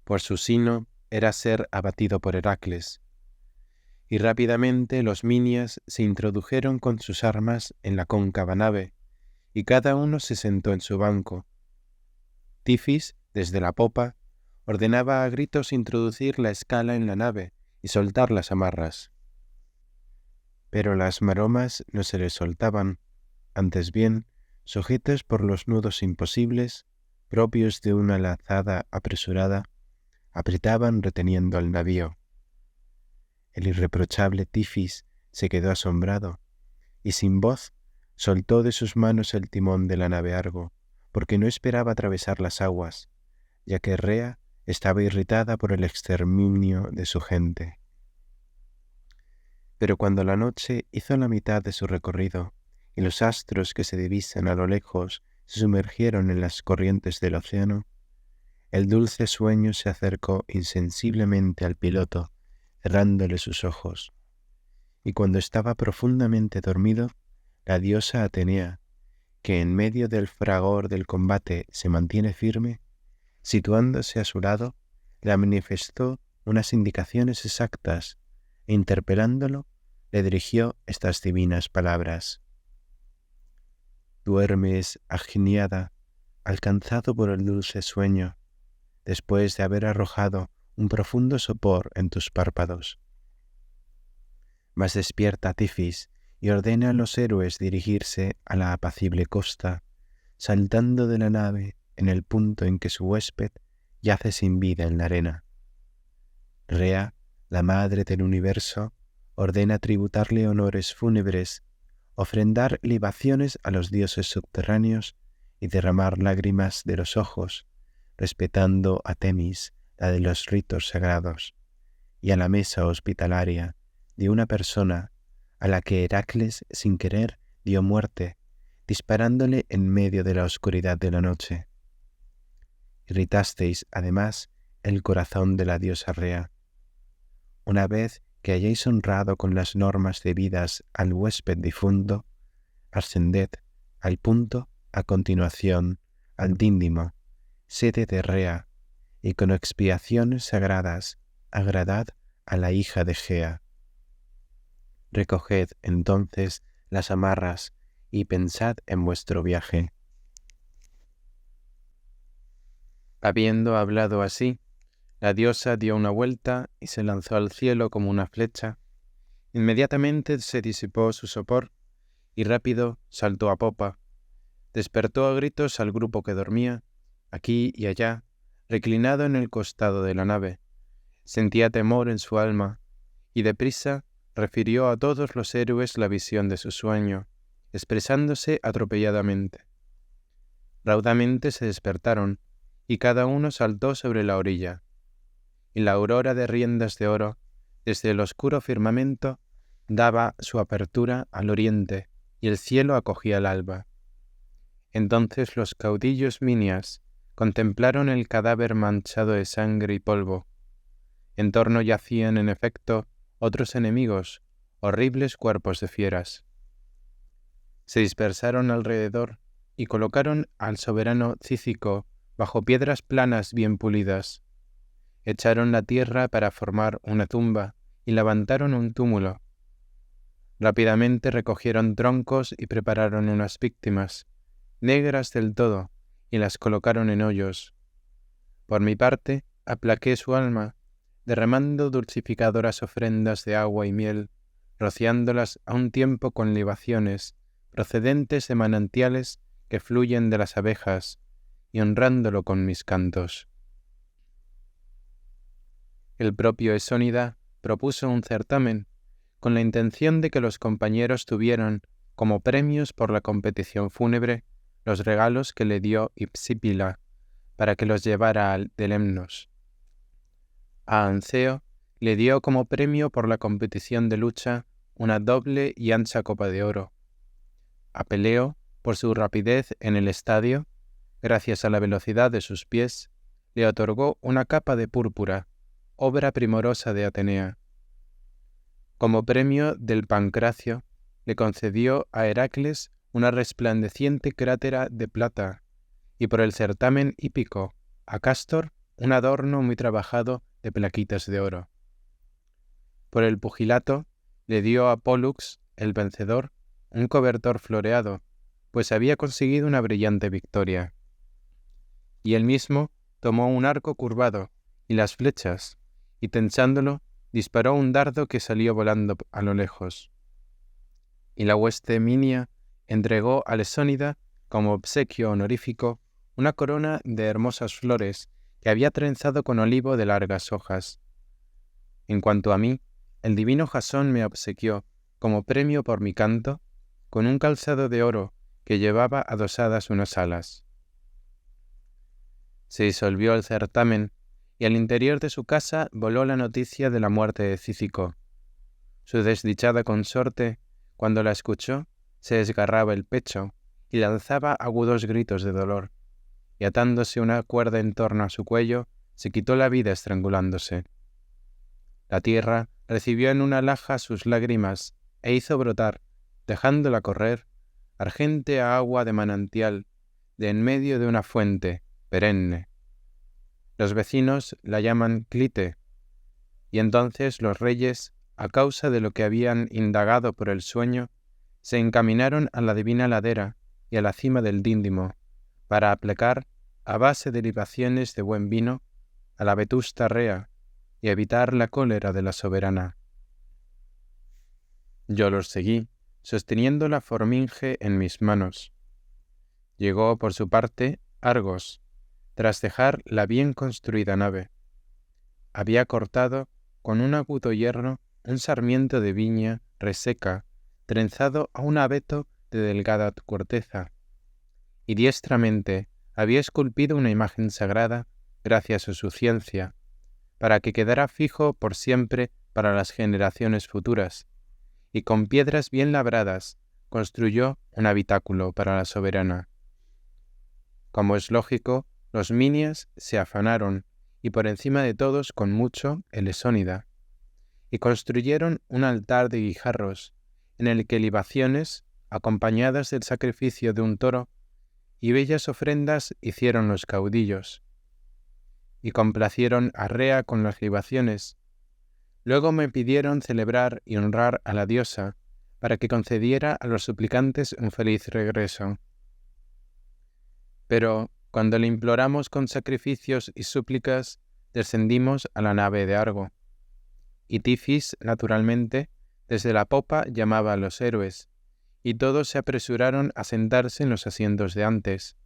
Por su sino era ser abatido por Heracles. Y rápidamente los minias se introdujeron con sus armas en la cóncava nave, y cada uno se sentó en su banco. Tifis, desde la popa, ordenaba a gritos introducir la escala en la nave y soltar las amarras. Pero las maromas no se les soltaban, antes bien, sujetas por los nudos imposibles, propios de una lazada apresurada, apretaban reteniendo al navío. El irreprochable Tifis se quedó asombrado, y sin voz soltó de sus manos el timón de la nave Argo, porque no esperaba atravesar las aguas, ya que Rea estaba irritada por el exterminio de su gente. Pero cuando la noche hizo la mitad de su recorrido, y los astros que se divisan a lo lejos se sumergieron en las corrientes del océano, el dulce sueño se acercó insensiblemente al piloto, cerrándole sus ojos. Y cuando estaba profundamente dormido, la diosa Atenea, que en medio del fragor del combate se mantiene firme, situándose a su lado, le manifestó unas indicaciones exactas e interpelándolo, le dirigió estas divinas palabras. Duermes, agniada, alcanzado por el dulce sueño, después de haber arrojado un profundo sopor en tus párpados. Mas despierta, Tifis, y ordena a los héroes dirigirse a la apacible costa, saltando de la nave en el punto en que su huésped yace sin vida en la arena. Rea, la madre del universo, ordena tributarle honores fúnebres, ofrendar libaciones a los dioses subterráneos y derramar lágrimas de los ojos, respetando a Temis, la de los ritos sagrados, y a la mesa hospitalaria de una persona a la que Heracles, sin querer, dio muerte, disparándole en medio de la oscuridad de la noche. Irritasteis, además, el corazón de la diosa Rea. Una vez que hayáis honrado con las normas debidas al huésped difunto, ascended al punto a continuación al Díndimo, sede de Rea, y con expiaciones sagradas agradad a la hija de Gea. Recoged entonces las amarras y pensad en vuestro viaje. Habiendo hablado así, la diosa dio una vuelta y se lanzó al cielo como una flecha. Inmediatamente se disipó su sopor y rápido saltó a popa. Despertó a gritos al grupo que dormía, aquí y allá, reclinado en el costado de la nave. Sentía temor en su alma y deprisa refirió a todos los héroes la visión de su sueño, expresándose atropelladamente. Raudamente se despertaron y cada uno saltó sobre la orilla. Y la aurora de riendas de oro, desde el oscuro firmamento, daba su apertura al oriente, y el cielo acogía el alba. Entonces los caudillos minias contemplaron el cadáver manchado de sangre y polvo. En torno yacían, en efecto, otros enemigos, horribles cuerpos de fieras. Se dispersaron alrededor y colocaron al soberano Cícico bajo piedras planas bien pulidas. Echaron la tierra para formar una tumba y levantaron un túmulo. Rápidamente recogieron troncos y prepararon unas víctimas, negras del todo, y las colocaron en hoyos. Por mi parte, aplaqué su alma, derramando dulcificadoras ofrendas de agua y miel, rociándolas a un tiempo con libaciones procedentes de manantiales que fluyen de las abejas, y honrándolo con mis cantos. El propio Esónida propuso un certamen, con la intención de que los compañeros tuvieran, como premios por la competición fúnebre, los regalos que le dio Hipsípila, para que los llevara al Delemnos. A Anceo le dio como premio por la competición de lucha una doble y ancha copa de oro. A Peleo, por su rapidez en el estadio, gracias a la velocidad de sus pies, le otorgó una capa de púrpura, obra primorosa de Atenea. Como premio del Pancracio, le concedió a Heracles una resplandeciente crátera de plata, y por el certamen hípico, a Cástor un adorno muy trabajado de plaquitas de oro. Por el pugilato, le dio a Pólux, el vencedor, un cobertor floreado, pues había conseguido una brillante victoria. Y él mismo tomó un arco curvado y las flechas, y tensándolo, disparó un dardo que salió volando a lo lejos. Y la hueste minia entregó a Esónida, como obsequio honorífico, una corona de hermosas flores que había trenzado con olivo de largas hojas. En cuanto a mí, el divino Jasón me obsequió, como premio por mi canto, con un calzado de oro que llevaba adosadas unas alas. Se disolvió el certamen, y al interior de su casa voló la noticia de la muerte de Cícico. Su desdichada consorte, cuando la escuchó, se desgarraba el pecho y lanzaba agudos gritos de dolor, y atándose una cuerda en torno a su cuello, se quitó la vida estrangulándose. La tierra recibió en una laja sus lágrimas e hizo brotar, dejándola correr, argéntea agua de manantial, de en medio de una fuente, perenne. Los vecinos la llaman Clite, y entonces los reyes, a causa de lo que habían indagado por el sueño, se encaminaron a la divina ladera y a la cima del Díndimo, para aplacar, a base de libaciones de buen vino, a la vetusta Rea y evitar la cólera de la soberana. Yo los seguí, sosteniendo la forminge en mis manos. Llegó por su parte Argos, tras dejar la bien construida nave. Había cortado con un agudo hierro un sarmiento de viña reseca, trenzado a un abeto de delgada corteza, y diestramente había esculpido una imagen sagrada gracias a su ciencia, para que quedara fijo por siempre para las generaciones futuras, y con piedras bien labradas construyó un habitáculo para la soberana. Como es lógico, los minias se afanaron, y por encima de todos con mucho el esónida, y construyeron un altar de guijarros, en el que libaciones, acompañadas del sacrificio de un toro, y bellas ofrendas hicieron los caudillos, y complacieron a Rea con las libaciones. Luego me pidieron celebrar y honrar a la diosa, para que concediera a los suplicantes un feliz regreso. Pero, cuando le imploramos con sacrificios y súplicas, descendimos a la nave de Argo. Y Tifis, naturalmente, desde la popa llamaba a los héroes, y todos se apresuraron a sentarse en los asientos de antes,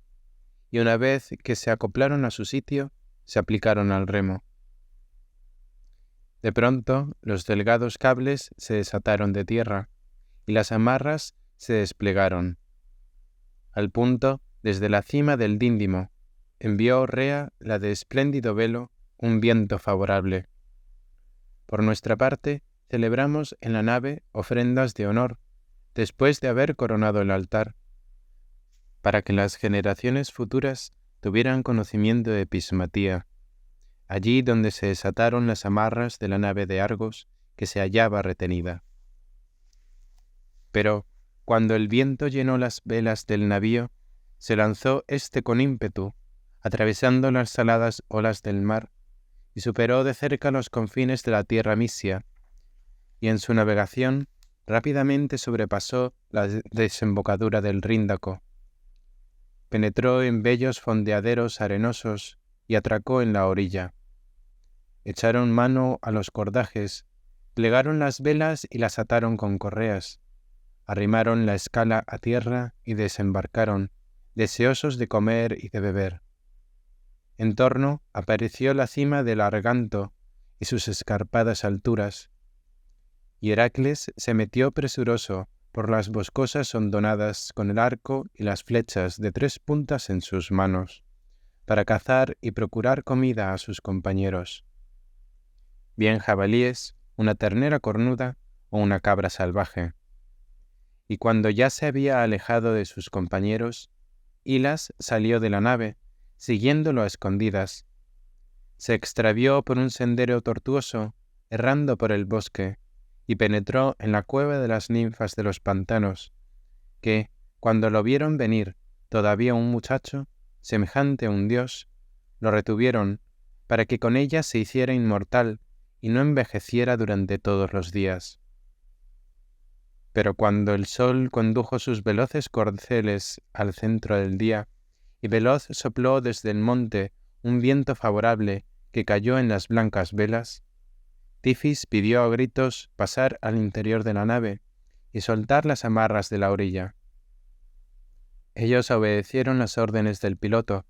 y una vez que se acoplaron a su sitio, se aplicaron al remo. De pronto, los delgados cables se desataron de tierra, y las amarras se desplegaron. Al punto, desde la cima del Díndimo, envió Rea la de espléndido velo un viento favorable. Por nuestra parte, celebramos en la nave ofrendas de honor, después de haber coronado el altar, para que las generaciones futuras tuvieran conocimiento de Pismatía, allí donde se desataron las amarras de la nave de Argos que se hallaba retenida. Pero, cuando el viento llenó las velas del navío, se lanzó éste con ímpetu, atravesando las saladas olas del mar, y superó de cerca los confines de la tierra misia, y en su navegación rápidamente sobrepasó la desembocadura del Ríndaco. Penetró en bellos fondeaderos arenosos y atracó en la orilla. Echaron mano a los cordajes, plegaron las velas y las ataron con correas, arrimaron la escala a tierra y desembarcaron, deseosos de comer y de beber. En torno apareció la cima del Arganto y sus escarpadas alturas, y Heracles se metió presuroso por las boscosas hondonadas con el arco y las flechas de 3 puntas en sus manos, para cazar y procurar comida a sus compañeros, bien jabalíes, una ternera cornuda o una cabra salvaje. Y cuando ya se había alejado de sus compañeros, Hilas salió de la nave, siguiéndolo a escondidas. Se extravió por un sendero tortuoso, errando por el bosque, y penetró en la cueva de las ninfas de los pantanos, que, cuando lo vieron venir, todavía un muchacho, semejante a un dios, lo retuvieron, para que con ella se hiciera inmortal y no envejeciera durante todos los días. Pero cuando el sol condujo sus veloces corceles al centro del día, y veloz sopló desde el monte un viento favorable que cayó en las blancas velas, Tifis pidió a gritos pasar al interior de la nave y soltar las amarras de la orilla. Ellos obedecieron las órdenes del piloto.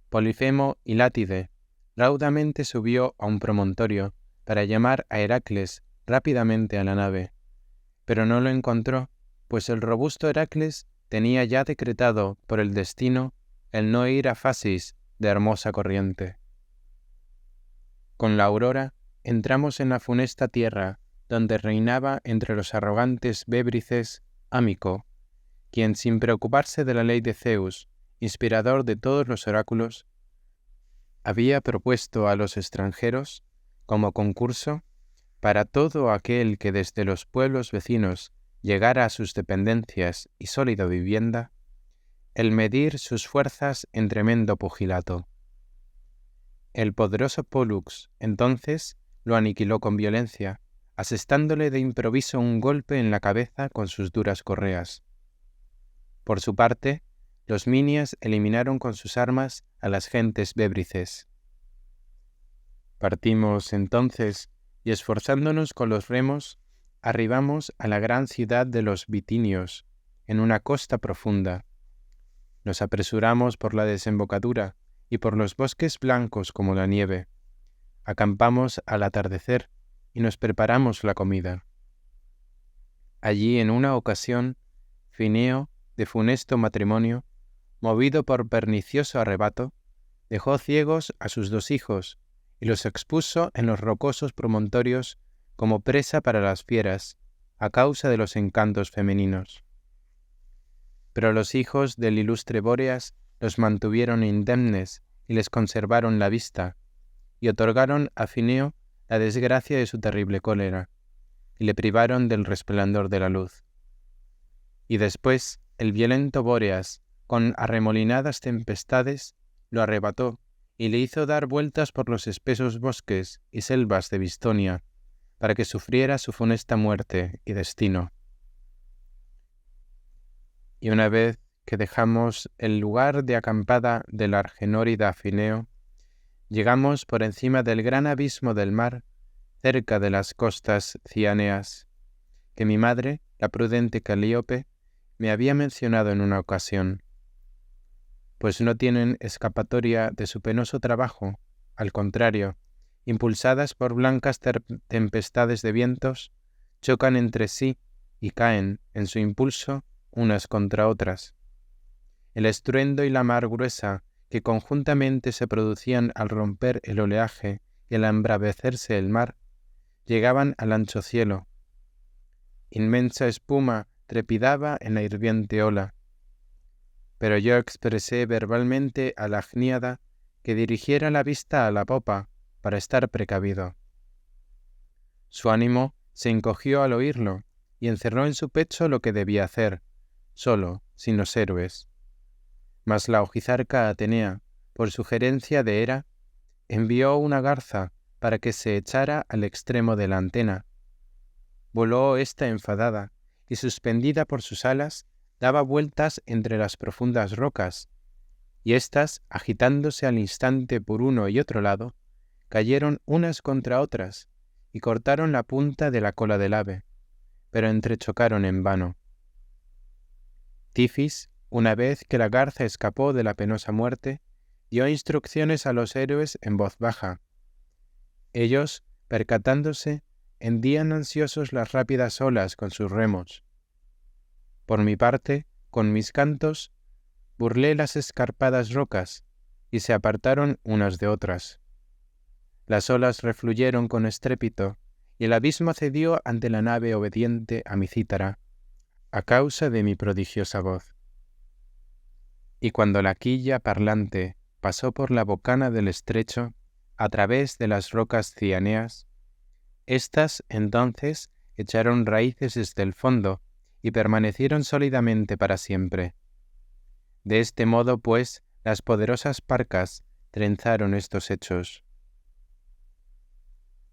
Polifemo y Látide raudamente subió a un promontorio para llamar a Heracles rápidamente a la nave, pero no lo encontró, pues el robusto Heracles tenía ya decretado por el destino el no ir a Fasis de hermosa corriente. Con la aurora entramos en la funesta tierra donde reinaba entre los arrogantes bébrices Ámico, quien sin preocuparse de la ley de Zeus, inspirador de todos los oráculos, había propuesto a los extranjeros, como concurso, para todo aquel que desde los pueblos vecinos llegara a sus dependencias y sólida vivienda, el medir sus fuerzas en tremendo pugilato. El poderoso Pólux, entonces, lo aniquiló con violencia, asestándole de improviso un golpe en la cabeza con sus duras correas. Por su parte, los minias eliminaron con sus armas a las gentes bébrices. Partimos, entonces, y esforzándonos con los remos, arribamos a la gran ciudad de los Bitinios, en una costa profunda. Nos apresuramos por la desembocadura, y por los bosques blancos como la nieve. Acampamos al atardecer y nos preparamos la comida. Allí en una ocasión, Fineo, de funesto matrimonio, movido por pernicioso arrebato, dejó ciegos a sus 2 hijos y los expuso en los rocosos promontorios como presa para las fieras, a causa de los encantos femeninos. Pero los hijos del ilustre Bóreas los mantuvieron indemnes y les conservaron la vista, y otorgaron a Fineo la desgracia de su terrible cólera, y le privaron del resplandor de la luz. Y después el violento Bóreas, con arremolinadas tempestades, lo arrebató y le hizo dar vueltas por los espesos bosques y selvas de Bistonia, para que sufriera su funesta muerte y destino. Y una vez que dejamos el lugar de acampada del argenórida Fineo, llegamos por encima del gran abismo del mar, cerca de las costas cianeas, que mi madre, la prudente Calíope, me había mencionado en una ocasión, pues no tienen escapatoria de su penoso trabajo, al contrario, impulsadas por blancas tempestades de vientos, chocan entre sí y caen, en su impulso, unas contra otras. El estruendo y la mar gruesa, que conjuntamente se producían al romper el oleaje y al embravecerse el mar, llegaban al ancho cielo. Inmensa espuma trepidaba en la hirviente ola. Pero yo expresé verbalmente a la agníada que dirigiera la vista a la popa para estar precavido. Su ánimo se encogió al oírlo y encerró en su pecho lo que debía hacer, solo, sin los héroes. Mas la ojizarca Atenea, por sugerencia de Hera, envió una garza para que se echara al extremo de la antena. Voló ésta enfadada, y suspendida por sus alas, daba vueltas entre las profundas rocas, y éstas, agitándose al instante por uno y otro lado, cayeron unas contra otras, y cortaron la punta de la cola del ave, pero entrechocaron en vano. Tifis, una vez que la garza escapó de la penosa muerte, dio instrucciones a los héroes en voz baja. Ellos, percatándose, hendían ansiosos las rápidas olas con sus remos. Por mi parte, con mis cantos, burlé las escarpadas rocas, y se apartaron unas de otras. Las olas refluyeron con estrépito, y el abismo cedió ante la nave obediente a mi cítara, a causa de mi prodigiosa voz. Y cuando la quilla parlante pasó por la bocana del estrecho, a través de las rocas cianeas, éstas entonces echaron raíces desde el fondo y permanecieron sólidamente para siempre. De este modo, pues, las poderosas parcas trenzaron estos hechos.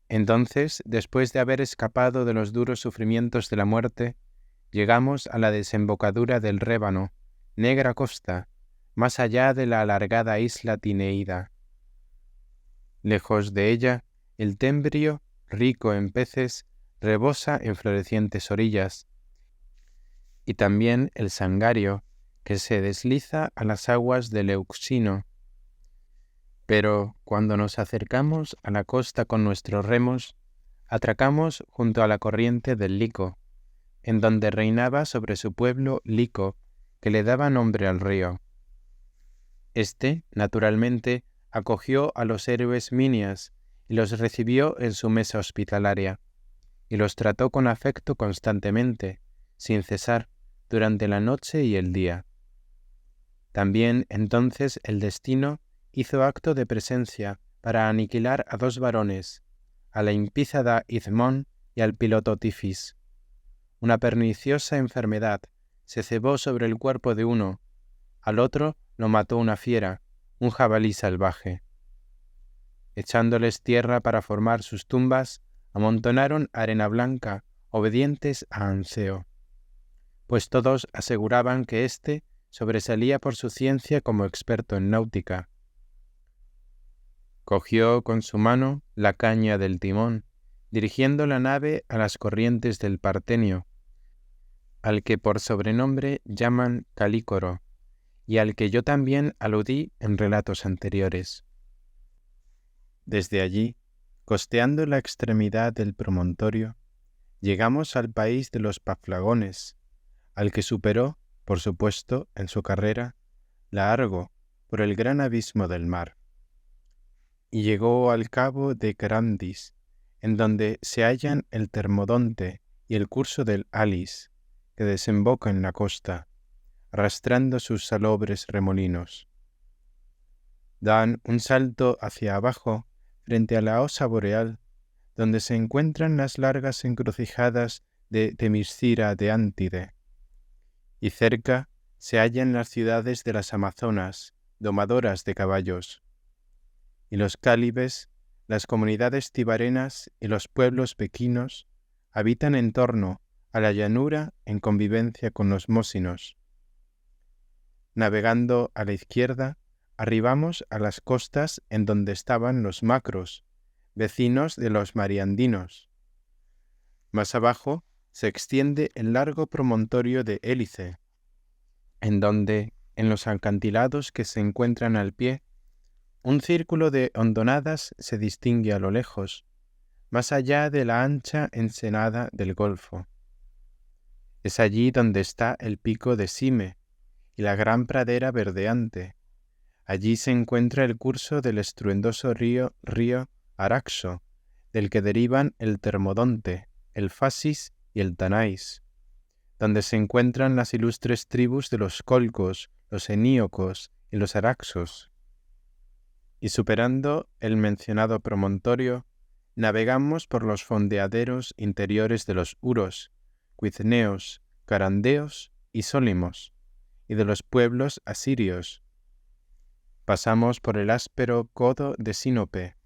Entonces, después de haber escapado de los duros sufrimientos de la muerte, llegamos a la desembocadura del Rébano, negra costa, más allá de la alargada isla Tineida. Lejos de ella, el Tembrio, rico en peces, rebosa en florecientes orillas, y también el Sangario, que se desliza a las aguas del Euxino. Pero cuando nos acercamos a la costa con nuestros remos, atracamos junto a la corriente del Lico, en donde reinaba sobre su pueblo Lico, que le daba nombre al río. Este, naturalmente, acogió a los héroes Minias y los recibió en su mesa hospitalaria, y los trató con afecto constantemente, sin cesar, durante la noche y el día. También entonces el destino hizo acto de presencia para aniquilar a 2 varones, a la impízada Izmón y al piloto Tifis. Una perniciosa enfermedad se cebó sobre el cuerpo de uno, al otro lo mató una fiera, un jabalí salvaje. Echándoles tierra para formar sus tumbas, amontonaron arena blanca, obedientes a Anseo, pues todos aseguraban que éste sobresalía por su ciencia como experto en náutica. Cogió con su mano la caña del timón, dirigiendo la nave a las corrientes del Partenio, al que por sobrenombre llaman Calícoro, y al que yo también aludí en relatos anteriores. Desde allí, costeando la extremidad del promontorio, llegamos al país de los Paflagones, al que superó, por supuesto, en su carrera, la Argo por el gran abismo del mar, y llegó al cabo de Carandis, en donde se hallan el Termodonte y el curso del Alis, que desemboca en la costa, arrastrando sus salobres remolinos. Dan un salto hacia abajo frente a la osa boreal, donde se encuentran las largas encrucijadas de Temiscira de Ántide, y cerca se hallan las ciudades de las Amazonas, domadoras de caballos, y los cálibes, las comunidades tibarenas y los pueblos pequinos habitan en torno a la llanura en convivencia con los mósinos. Navegando a la izquierda, arribamos a las costas en donde estaban los macros, vecinos de los mariandinos. Más abajo se extiende el largo promontorio de Hélice, en donde, en los acantilados que se encuentran al pie, un círculo de hondonadas se distingue a lo lejos, más allá de la ancha ensenada del golfo. Es allí donde está el pico de Sime y la gran pradera verdeante. Allí se encuentra el curso del estruendoso río Araxo, del que derivan el Termodonte, el Fasis y el Tanais, donde se encuentran las ilustres tribus de los Colcos, los Eníocos y los Araxos. Y superando el mencionado promontorio, navegamos por los fondeaderos interiores de los Uros, Cuizneos, Carandeos y Sólimos, y de los pueblos asirios. Pasamos por el áspero codo de Sinope,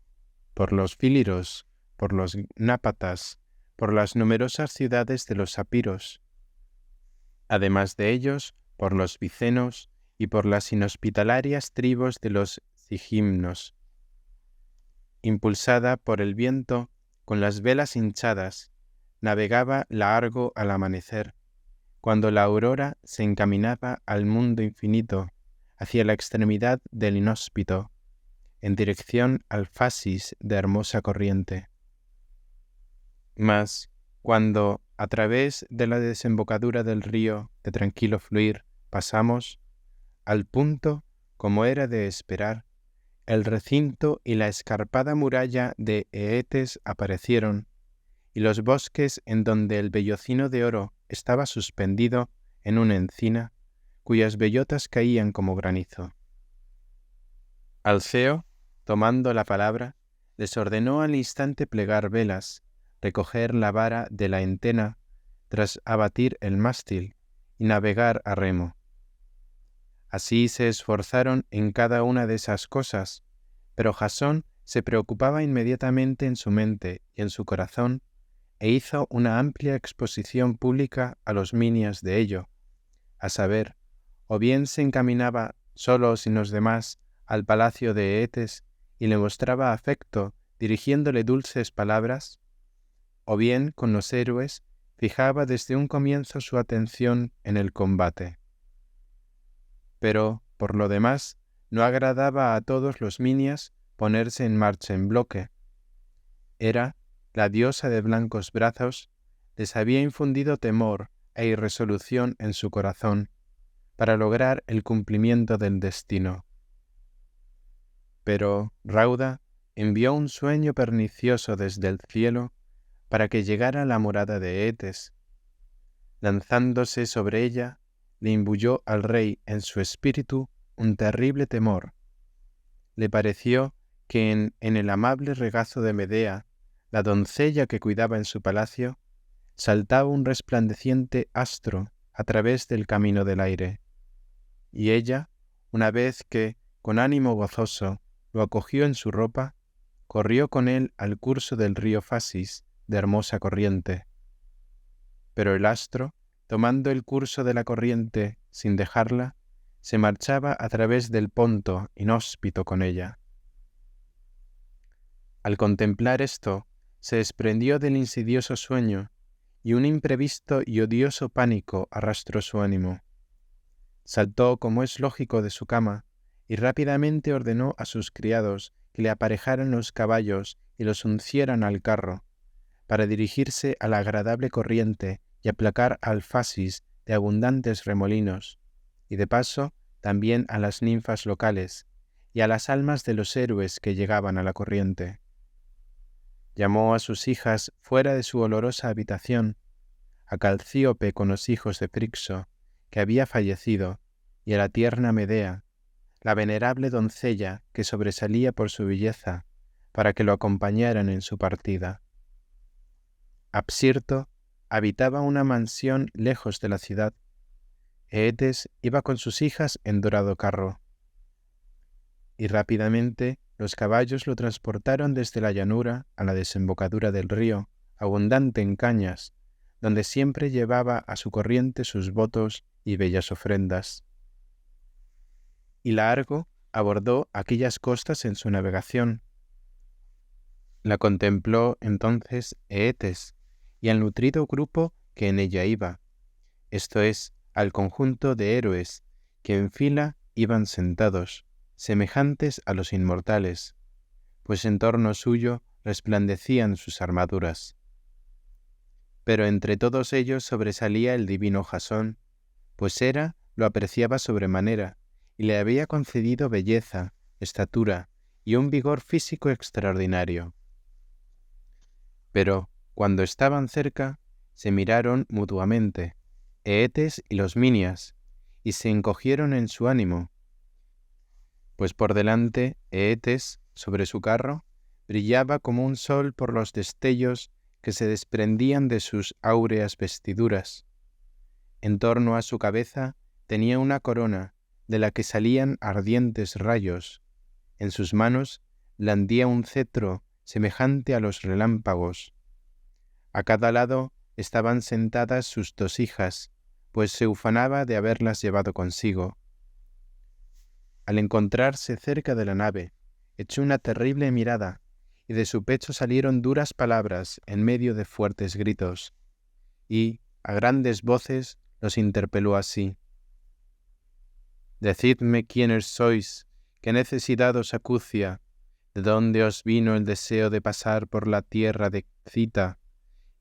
por los Fíliros, por los Nápatas, por las numerosas ciudades de los Sapiros. Además de ellos, por los Vicenos y por las inhospitalarias tribus de los Cigimnos. Impulsada por el viento, con las velas hinchadas, navegaba la Argo al amanecer, cuando la aurora se encaminaba al mundo infinito, hacia la extremidad del inhóspito, en dirección al Fasis de hermosa corriente. Mas, cuando, a través de la desembocadura del río de tranquilo fluir, pasamos, al punto, como era de esperar, el recinto y la escarpada muralla de Eetes aparecieron, y los bosques en donde el bellocino de oro estaba suspendido en una encina, cuyas bellotas caían como granizo. Alceo, tomando la palabra, les ordenó al instante plegar velas, recoger la vara de la entena, tras abatir el mástil, y navegar a remo. Así se esforzaron en cada una de esas cosas, pero Jasón se preocupaba inmediatamente en su mente y en su corazón, e hizo una amplia exposición pública a los minias de ello, a saber, o bien se encaminaba solo sin los demás al palacio de Eetes y le mostraba afecto dirigiéndole dulces palabras, o bien con los héroes fijaba desde un comienzo su atención en el combate. Pero, por lo demás, no agradaba a todos los minias ponerse en marcha en bloque. Hera, la diosa de blancos brazos, les había infundido temor e irresolución en su corazón para lograr el cumplimiento del destino. Pero Rauda envió un sueño pernicioso desde el cielo para que llegara a la morada de Eetes. Lanzándose sobre ella, le imbuyó al rey en su espíritu un terrible temor. Le pareció que en el amable regazo de Medea, la doncella que cuidaba en su palacio, saltaba un resplandeciente astro a través del camino del aire. Y ella, una vez que, con ánimo gozoso, lo acogió en su ropa, corrió con él al curso del río Fasis de hermosa corriente. Pero el astro, tomando el curso de la corriente sin dejarla, se marchaba a través del Ponto inhóspito con ella. Al contemplar esto, se desprendió del insidioso sueño, y un imprevisto y odioso pánico arrastró su ánimo. Saltó, como es lógico, de su cama, y rápidamente ordenó a sus criados que le aparejaran los caballos y los uncieran al carro, para dirigirse a la agradable corriente y aplacar al fasis de abundantes remolinos, y de paso también a las ninfas locales, y a las almas de los héroes que llegaban a la corriente. Llamó a sus hijas fuera de su olorosa habitación, a Calcíope con los hijos de Frixo, que había fallecido, y a la tierna Medea, la venerable doncella que sobresalía por su belleza, para que lo acompañaran en su partida. Apsirto habitaba una mansión lejos de la ciudad. Eetes iba con sus hijas en dorado carro. Y rápidamente los caballos lo transportaron desde la llanura a la desembocadura del río, abundante en cañas, donde siempre llevaba a su corriente sus votos y bellas ofrendas. Y la Argo abordó aquellas costas en su navegación. La contempló entonces Eetes y al nutrido grupo que en ella iba, esto es, al conjunto de héroes que en fila iban sentados, semejantes a los inmortales, pues en torno suyo resplandecían sus armaduras. Pero entre todos ellos sobresalía el divino Jasón, pues Hera lo apreciaba sobremanera y le había concedido belleza, estatura y un vigor físico extraordinario. Pero, cuando estaban cerca, se miraron mutuamente, Eetes y los Minias, y se encogieron en su ánimo, pues por delante Eetes, sobre su carro, brillaba como un sol por los destellos que se desprendían de sus áureas vestiduras. En torno a su cabeza tenía una corona, de la que salían ardientes rayos. En sus manos blandía un cetro semejante a los relámpagos. A cada lado estaban sentadas sus dos hijas, pues se ufanaba de haberlas llevado consigo. Al encontrarse cerca de la nave, echó una terrible mirada, y de su pecho salieron duras palabras en medio de fuertes gritos, y, a grandes voces, los interpeló así: «Decidme quiénes sois, qué necesidad os acucia, de dónde os vino el deseo de pasar por la tierra de Cita,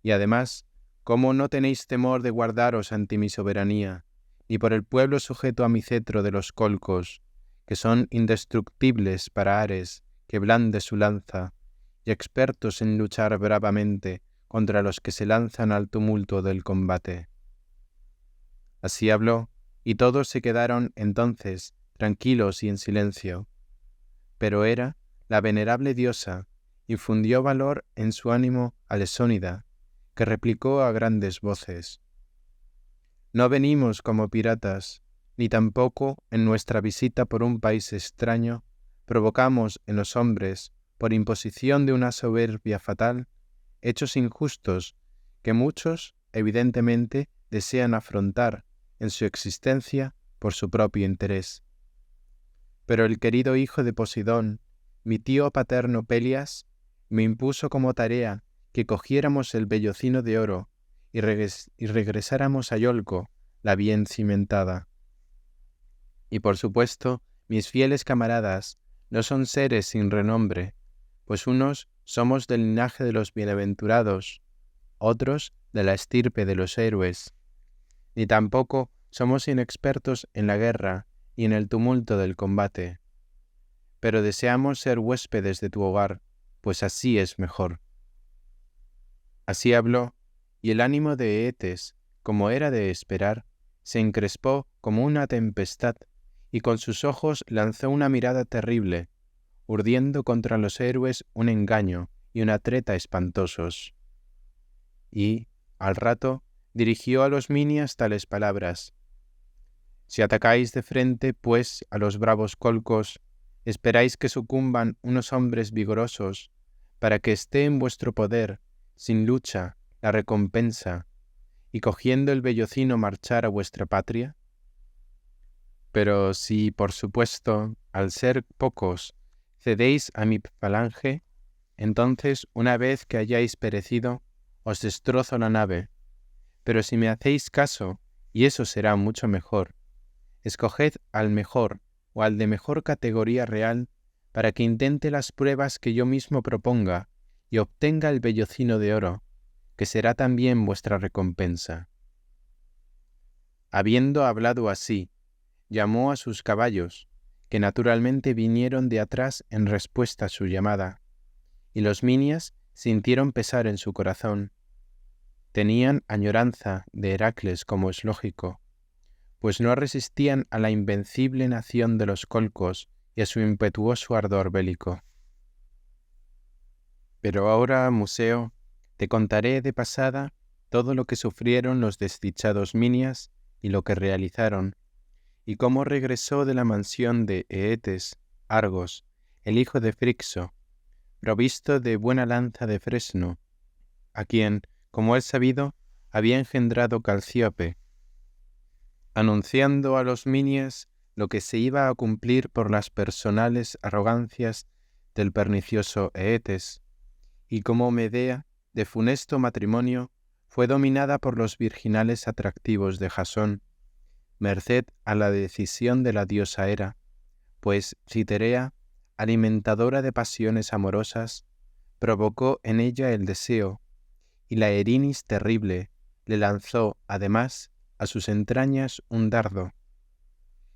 y además, cómo no tenéis temor de guardaros ante mi soberanía, ni por el pueblo sujeto a mi cetro de los colcos, que son indestructibles para Ares, que blande su lanza, y expertos en luchar bravamente contra los que se lanzan al tumulto del combate». Así habló, y todos se quedaron entonces tranquilos y en silencio. Pero Hera, la venerable diosa, infundió valor en su ánimo a Lesónida, que replicó a grandes voces: «No venimos como piratas, ni tampoco en nuestra visita por un país extraño provocamos en los hombres, por imposición de una soberbia fatal, hechos injustos que muchos, evidentemente, desean afrontar en su existencia por su propio interés. Pero el querido hijo de Posidón, mi tío paterno Pelias, me impuso como tarea que cogiéramos el vellocino de oro y regresáramos a Iolco, la bien cimentada. Y por supuesto, mis fieles camaradas no son seres sin renombre, pues unos somos del linaje de los bienaventurados, otros de la estirpe de los héroes, ni tampoco somos inexpertos en la guerra y en el tumulto del combate. Pero deseamos ser huéspedes de tu hogar, pues así es mejor». Así habló, y el ánimo de Eetes, como era de esperar, se encrespó como una tempestad, y con sus ojos lanzó una mirada terrible, urdiendo contra los héroes un engaño y una treta espantosos. Y, al rato, dirigió a los Minias tales palabras: «Si atacáis de frente, pues, a los bravos colcos, esperáis que sucumban unos hombres vigorosos, para que esté en vuestro poder, sin lucha, la recompensa, y cogiendo el vellocino marchar a vuestra patria. Pero si, por supuesto, al ser pocos, cedéis a mi falange, entonces, una vez que hayáis perecido, os destrozo la nave. Pero si me hacéis caso, y eso será mucho mejor, escoged al mejor o al de mejor categoría real para que intente las pruebas que yo mismo proponga y obtenga el vellocino de oro, que será también vuestra recompensa. Habiendo hablado así, llamó a sus caballos, que naturalmente vinieron de atrás en respuesta a su llamada, y los minias sintieron pesar en su corazón. Tenían añoranza de Heracles, como es lógico, pues no resistían a la invencible nación de los colcos y a su impetuoso ardor bélico. Pero ahora, Museo, te contaré de pasada todo lo que sufrieron los desdichados minias y lo que realizaron, y cómo regresó de la mansión de Eetes, Argos, el hijo de Frixo, provisto de buena lanza de fresno, a quien, como es sabido, había engendrado Calcíope, anunciando a los minias lo que se iba a cumplir por las personales arrogancias del pernicioso Eetes, y cómo Medea, de funesto matrimonio, fue dominada por los virginales atractivos de Jasón, merced a la decisión de la diosa Hera, pues Citerea, alimentadora de pasiones amorosas, provocó en ella el deseo, y la Erinis terrible le lanzó, además, a sus entrañas un dardo,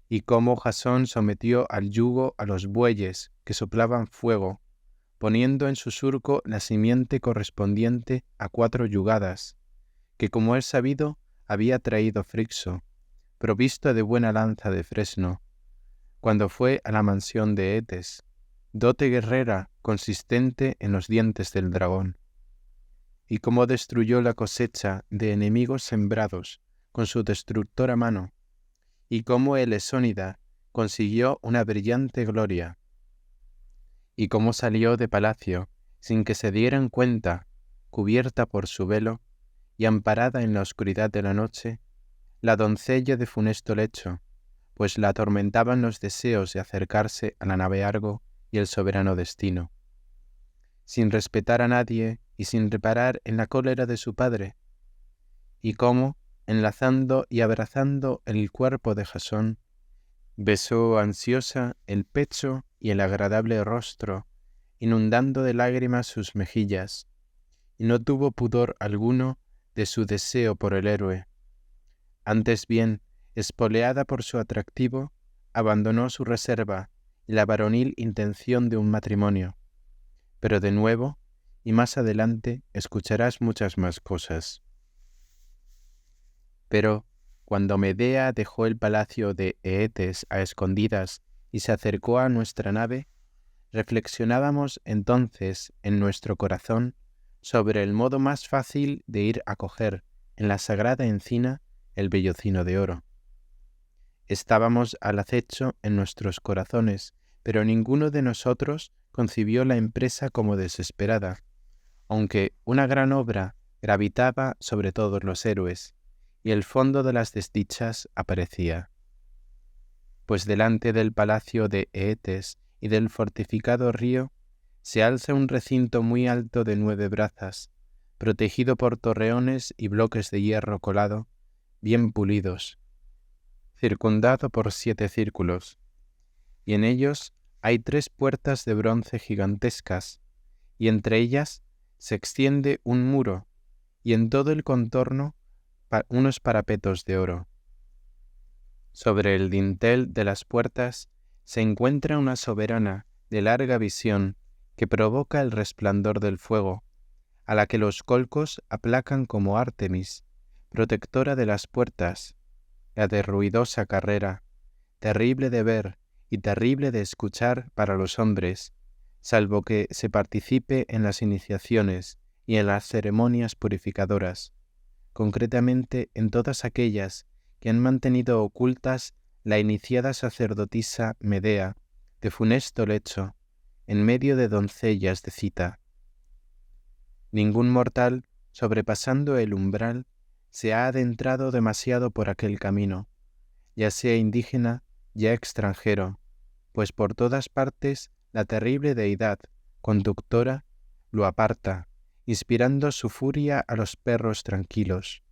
y cómo Jasón sometió al yugo a los bueyes que soplaban fuego, poniendo en su surco la simiente correspondiente a 4 yugadas, que como es sabido había traído Frixo, provisto de buena lanza de fresno, cuando fue a la mansión de Eetes, dote guerrera consistente en los dientes del dragón, y cómo destruyó la cosecha de enemigos sembrados con su destructora mano, y cómo el Esónida consiguió una brillante gloria, y cómo salió de palacio sin que se dieran cuenta, cubierta por su velo y amparada en la oscuridad de la noche, la doncella de funesto lecho, pues la atormentaban los deseos de acercarse a la nave Argo y el soberano destino, sin respetar a nadie y sin reparar en la cólera de su padre, y cómo, enlazando y abrazando el cuerpo de Jasón, besó ansiosa el pecho y el agradable rostro, inundando de lágrimas sus mejillas, y no tuvo pudor alguno de su deseo por el héroe. Antes bien, espoleada por su atractivo, abandonó su reserva y la varonil intención de un matrimonio. Pero de nuevo, y más adelante, escucharás muchas más cosas. Pero, cuando Medea dejó el palacio de Eetes a escondidas y se acercó a nuestra nave, reflexionábamos entonces en nuestro corazón sobre el modo más fácil de ir a coger en la sagrada encina el vellocino de oro. Estábamos al acecho en nuestros corazones, pero ninguno de nosotros concibió la empresa como desesperada, aunque una gran obra gravitaba sobre todos los héroes, y el fondo de las desdichas aparecía. Pues delante del palacio de Eetes y del fortificado río se alza un recinto muy alto de 9 brazas, protegido por torreones y bloques de hierro colado, bien pulidos, circundado por 7 círculos, y en ellos hay 3 puertas de bronce gigantescas, y entre ellas se extiende un muro, y en todo el contorno unos parapetos de oro. Sobre el dintel de las puertas se encuentra una soberana de larga visión que provoca el resplandor del fuego, a la que los colcos aplacan como Artemis, protectora de las puertas, la de ruidosa carrera, terrible de ver y terrible de escuchar para los hombres, salvo que se participe en las iniciaciones y en las ceremonias purificadoras, concretamente en todas aquellas que han mantenido ocultas la iniciada sacerdotisa Medea, de funesto lecho, en medio de doncellas de cita. Ningún mortal, sobrepasando el umbral, se ha adentrado demasiado por aquel camino, ya sea indígena, ya extranjero, pues por todas partes la terrible deidad, conductora, lo aparta, inspirando su furia a los perros tranquilos.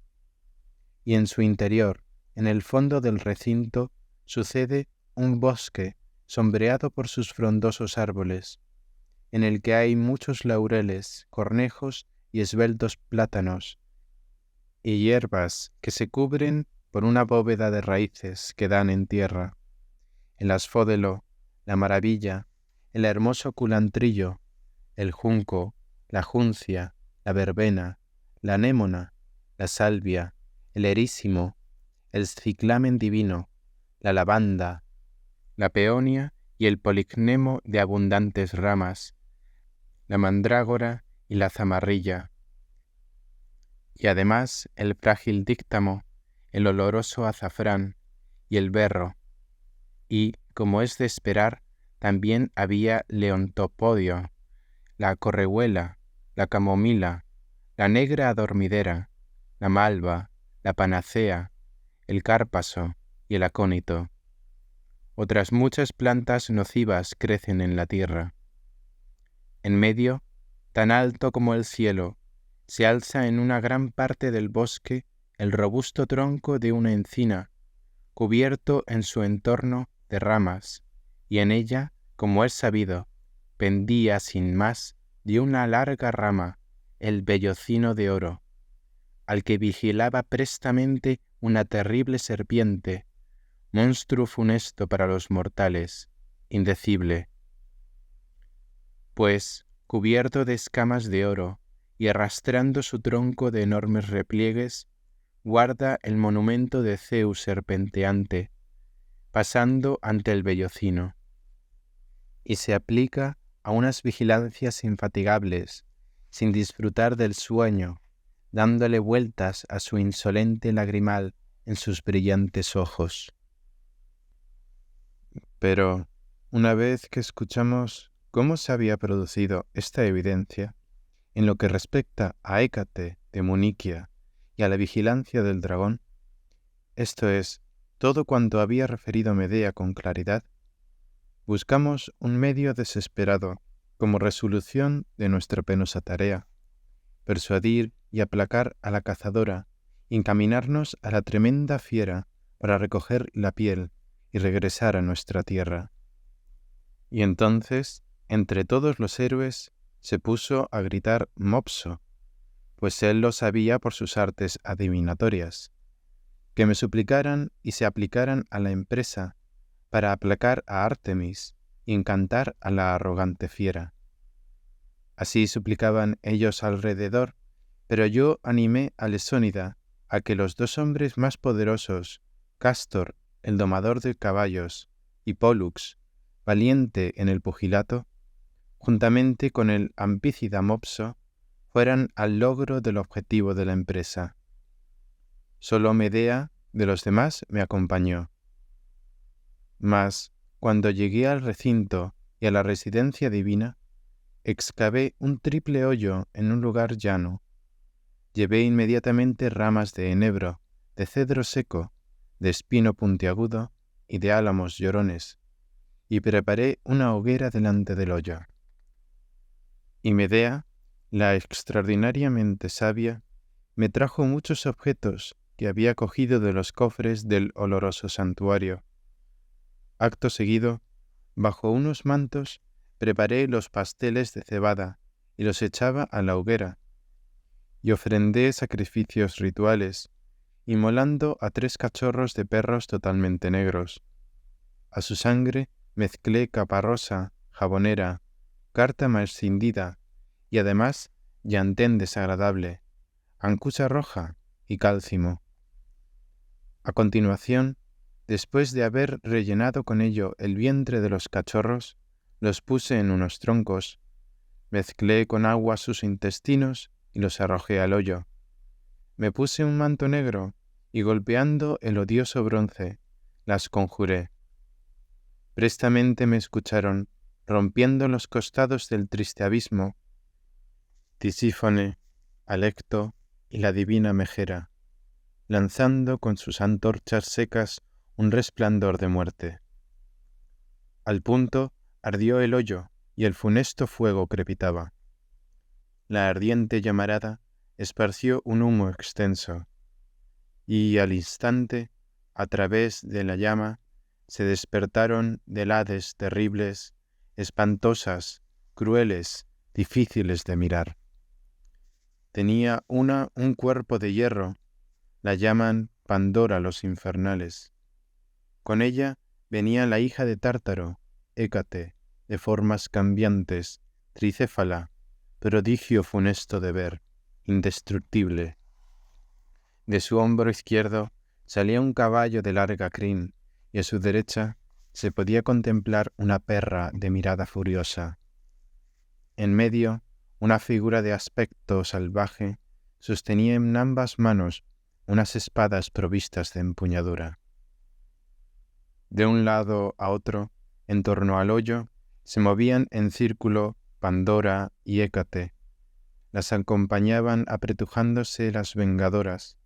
Y en su interior, en el fondo del recinto, sucede un bosque sombreado por sus frondosos árboles, en el que hay muchos laureles, cornejos y esbeltos plátanos, y hierbas que se cubren por una bóveda de raíces que dan en tierra. El asfódelo, la maravilla, el hermoso culantrillo, el junco, la juncia, la verbena, la anémona, la salvia, el erísimo, el ciclamen divino, la lavanda, la peonia y el policnemo de abundantes ramas, la mandrágora y la zamarrilla, y además el frágil díctamo, el oloroso azafrán y el berro, y, como es de esperar, también había leontopodio, la correhuela, la camomila, la negra adormidera, la malva, la panacea, el cárpaso y el acónito. Otras muchas plantas nocivas crecen en la tierra. En medio, tan alto como el cielo, se alza en una gran parte del bosque el robusto tronco de una encina, cubierto en su entorno de ramas, y en ella, como es sabido, pendía sin más de una larga rama el vellocino de oro, al que vigilaba prestamente una terrible serpiente, monstruo funesto para los mortales, indecible. Pues, cubierto de escamas de oro y arrastrando su tronco de enormes repliegues, guarda el monumento de Zeus serpenteante, pasando ante el vellocino, y se aplica a unas vigilancias infatigables, sin disfrutar del sueño, dándole vueltas a su insolente lagrimal en sus brillantes ojos. Pero, una vez que escuchamos cómo se había producido esta evidencia, en lo que respecta a Hécate de Muniquia y a la vigilancia del dragón, esto es, todo cuanto había referido Medea con claridad, buscamos un medio desesperado como resolución de nuestra penosa tarea, persuadir y aplacar a la cazadora, encaminarnos a la tremenda fiera para recoger la piel y regresar a nuestra tierra. Y entonces, entre todos los héroes, se puso a gritar Mopso, pues él lo sabía por sus artes adivinatorias, que me suplicaran y se aplicaran a la empresa para aplacar a Artemis y encantar a la arrogante fiera. Así suplicaban ellos alrededor, pero yo animé a Lesónida a que los dos hombres más poderosos, Cástor, el domador de caballos, y Pólux, valiente en el pugilato, juntamente con el ampícida Mopso, fueran al logro del objetivo de la empresa. Solo Medea, de los demás, me acompañó. Mas, cuando llegué al recinto y a la residencia divina, excavé un triple hoyo en un lugar llano. Llevé inmediatamente ramas de enebro, de cedro seco, de espino puntiagudo y de álamos llorones, y preparé una hoguera delante del hoyo. Y Medea, la extraordinariamente sabia, me trajo muchos objetos que había cogido de los cofres del oloroso santuario. Acto seguido, bajo unos mantos, preparé los pasteles de cebada y los echaba a la hoguera, y ofrendé sacrificios rituales, inmolando a 3 cachorros de perros totalmente negros. A su sangre mezclé capa rosa, jabonera, cártama escindida y además llantén desagradable, ancusa roja y cálcimo. A continuación, después de haber rellenado con ello el vientre de los cachorros, los puse en unos troncos, mezclé con agua sus intestinos y los arrojé al hoyo. Me puse un manto negro y golpeando el odioso bronce, las conjuré. Prestamente me escucharon, rompiendo los costados del triste abismo, Tisífone, Alecto y la divina Megera, lanzando con sus antorchas secas un resplandor de muerte. Al punto ardió el hoyo y el funesto fuego crepitaba. La ardiente llamarada esparció un humo extenso, y al instante, a través de la llama, se despertaron del Hades terribles, espantosas, crueles, difíciles de mirar. Tenía una un cuerpo de hierro, la llaman Pandora los infernales. Con ella venía la hija de Tártaro, Hécate, de formas cambiantes, tricéfala, prodigio funesto de ver, indestructible. De su hombro izquierdo salía un caballo de larga crin, y a su derecha se podía contemplar una perra de mirada furiosa. En medio, una figura de aspecto salvaje sostenía en ambas manos unas espadas provistas de empuñadura. De un lado a otro, en torno al hoyo, se movían en círculo Pandora y Hécate. Las acompañaban apretujándose las vengadoras.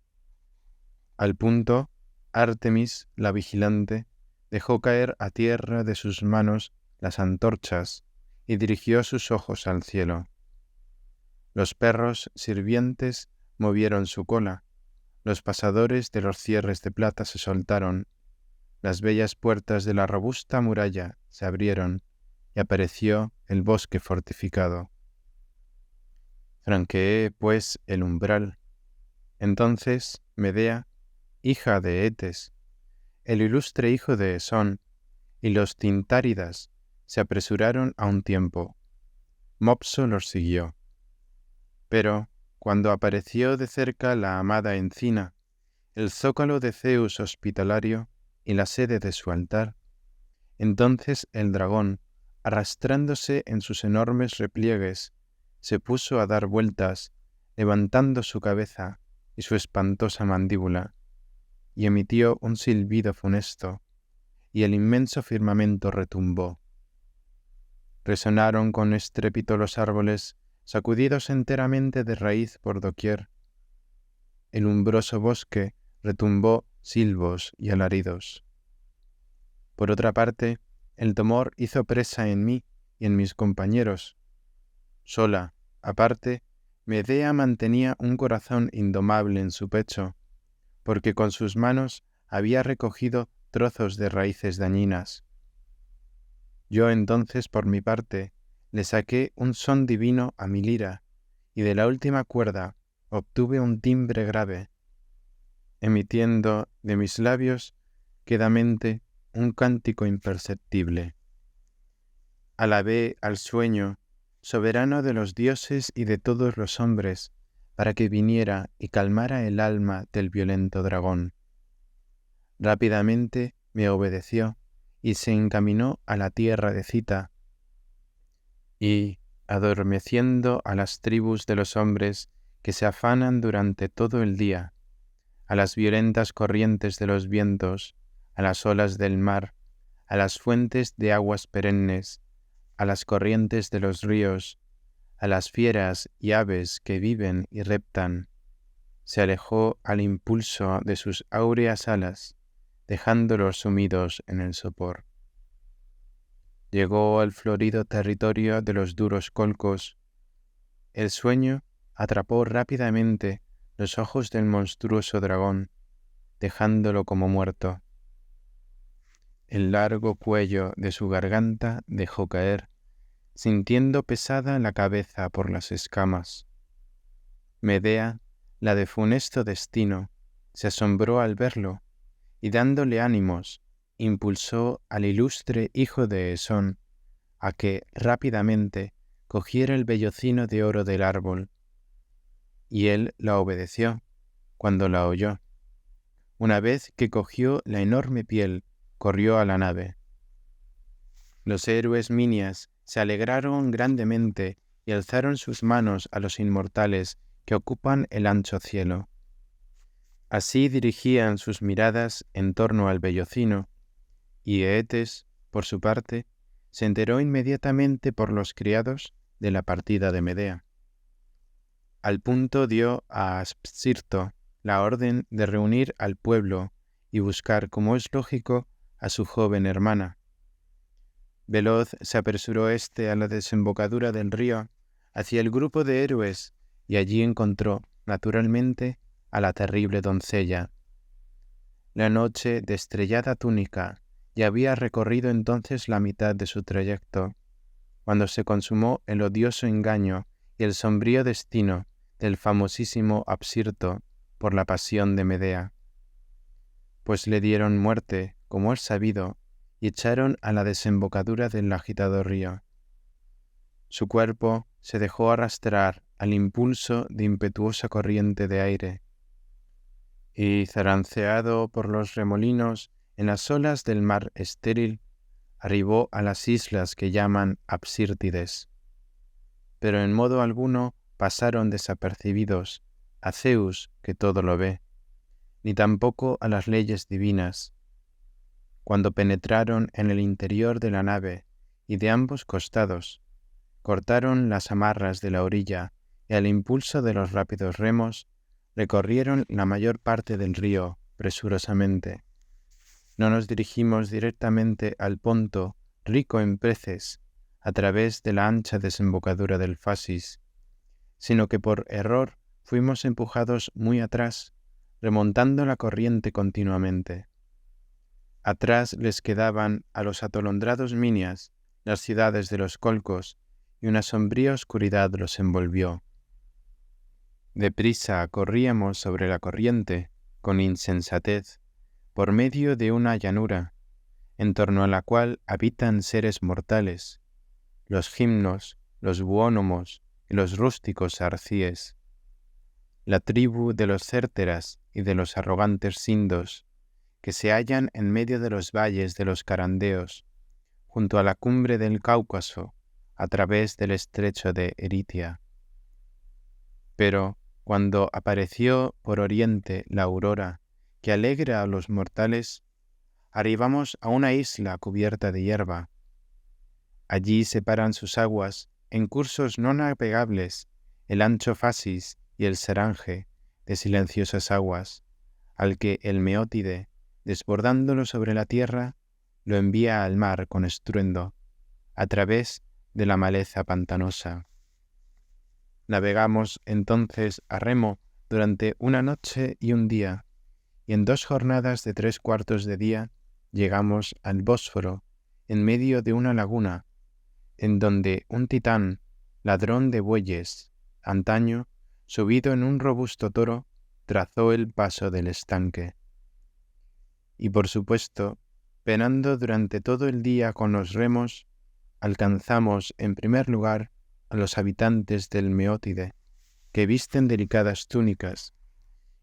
Al punto, Ártemis, la vigilante, dejó caer a tierra de sus manos las antorchas y dirigió sus ojos al cielo. Los perros sirvientes movieron su cola, los pasadores de los cierres de plata se soltaron, las bellas puertas de la robusta muralla se abrieron y apareció el bosque fortificado. Franqueé, pues, el umbral. Entonces Medea, hija de Eetes, el ilustre hijo de Esón, y los Tintáridas se apresuraron a un tiempo. Mopso los siguió. Pero, cuando apareció de cerca la amada encina, el zócalo de Zeus hospitalario y la sede de su altar, entonces el dragón, arrastrándose en sus enormes repliegues, se puso a dar vueltas, levantando su cabeza y su espantosa mandíbula, y emitió un silbido funesto, y el inmenso firmamento retumbó. Resonaron con estrépito los árboles, sacudidos enteramente de raíz por doquier. El umbroso bosque retumbó silbos y alaridos. Por otra parte, el temor hizo presa en mí y en mis compañeros. Sola, aparte, Medea mantenía un corazón indomable en su pecho, porque con sus manos había recogido trozos de raíces dañinas. Yo entonces, por mi parte, le saqué un son divino a mi lira, y de la última cuerda obtuve un timbre grave, emitiendo de mis labios quedamente un cántico imperceptible. Alabé al sueño, soberano de los dioses y de todos los hombres, para que viniera y calmara el alma del violento dragón. Rápidamente me obedeció y se encaminó a la tierra de Cita, y, adormeciendo a las tribus de los hombres que se afanan durante todo el día, a las violentas corrientes de los vientos, a las olas del mar, a las fuentes de aguas perennes, a las corrientes de los ríos, a las fieras y aves que viven y reptan, se alejó al impulso de sus áureas alas, dejándolos sumidos en el sopor. Llegó al florido territorio de los duros colcos. El sueño atrapó rápidamente los ojos del monstruoso dragón, dejándolo como muerto. El largo cuello de su garganta dejó caer, sintiendo pesada la cabeza por las escamas. Medea, la de funesto destino, se asombró al verlo, y dándole ánimos, impulsó al ilustre hijo de Esón a que rápidamente cogiera el vellocino de oro del árbol. Y él la obedeció cuando la oyó. Una vez que cogió la enorme piel, corrió a la nave. Los héroes minias se alegraron grandemente y alzaron sus manos a los inmortales que ocupan el ancho cielo. Así dirigían sus miradas en torno al vellocino, y Eetes, por su parte, se enteró inmediatamente por los criados de la partida de Medea. Al punto dio a Aspsirto la orden de reunir al pueblo y buscar, como es lógico, a su joven hermana. Veloz se apresuró éste a la desembocadura del río, hacia el grupo de héroes, y allí encontró, naturalmente, a la terrible doncella. La noche de estrellada túnica y había recorrido entonces la mitad de su trayecto, cuando se consumó el odioso engaño y el sombrío destino del famosísimo Absirto por la pasión de Medea. Pues le dieron muerte, como es sabido, y echaron a la desembocadura del agitado río. Su cuerpo se dejó arrastrar al impulso de impetuosa corriente de aire, y zaranceado por los remolinos en las olas del mar estéril, arribó a las islas que llaman Apsírtides. Pero en modo alguno pasaron desapercibidos a Zeus, que todo lo ve, ni tampoco a las leyes divinas. Cuando penetraron en el interior de la nave y de ambos costados, cortaron las amarras de la orilla y al impulso de los rápidos remos, recorrieron la mayor parte del río presurosamente. No nos dirigimos directamente al Ponto, rico en peces, a través de la ancha desembocadura del Fasis, sino que por error fuimos empujados muy atrás, remontando la corriente continuamente. Atrás les quedaban a los atolondrados Minias las ciudades de los Colcos, y una sombría oscuridad los envolvió. Deprisa corríamos sobre la corriente, con insensatez, por medio de una llanura, en torno a la cual habitan seres mortales, los gimnos, los buónomos y los rústicos arcíes, la tribu de los cérteras y de los arrogantes sindos, que se hallan en medio de los valles de los carandeos, junto a la cumbre del Cáucaso, a través del estrecho de Eritia. Pero cuando apareció por oriente la aurora, que alegra a los mortales, arribamos a una isla cubierta de hierba. Allí separan sus aguas, en cursos no navegables, el ancho Fasis y el Serange, de silenciosas aguas, al que el Meótide, desbordándolo sobre la tierra, lo envía al mar con estruendo, a través de la maleza pantanosa. Navegamos entonces a remo durante una noche y un día, y en 2 jornadas de 3/4 de día llegamos al Bósforo, en medio de una laguna, en donde un titán, ladrón de bueyes, antaño, subido en un robusto toro, trazó el paso del estanque. Y por supuesto, penando durante todo el día con los remos, alcanzamos en primer lugar a los habitantes del Meótide, que visten delicadas túnicas,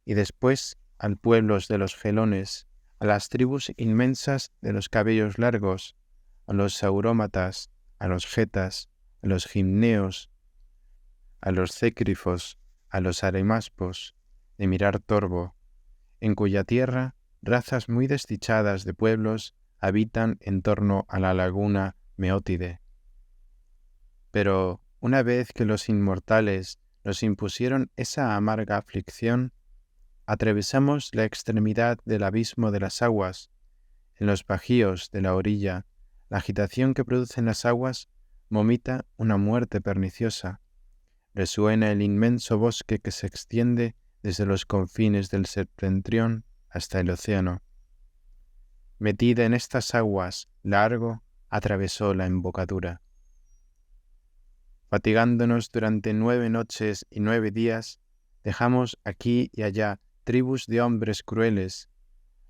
y después al pueblo de los gelones, a las tribus inmensas de los cabellos largos, a los saurómatas, a los getas, a los gimneos, a los cécrifos, a los aremaspos, de mirar torvo, en cuya tierra razas muy desdichadas de pueblos habitan en torno a la laguna Meótide. Pero una vez que los inmortales nos impusieron esa amarga aflicción, atravesamos la extremidad del abismo de las aguas. En los bajíos de la orilla, la agitación que producen las aguas vomita una muerte perniciosa. Resuena el inmenso bosque que se extiende desde los confines del septentrión hasta el océano. Metida en estas aguas, largo atravesó la embocadura. Fatigándonos durante 9 noches y 9 días, dejamos aquí y allá tribus de hombres crueles,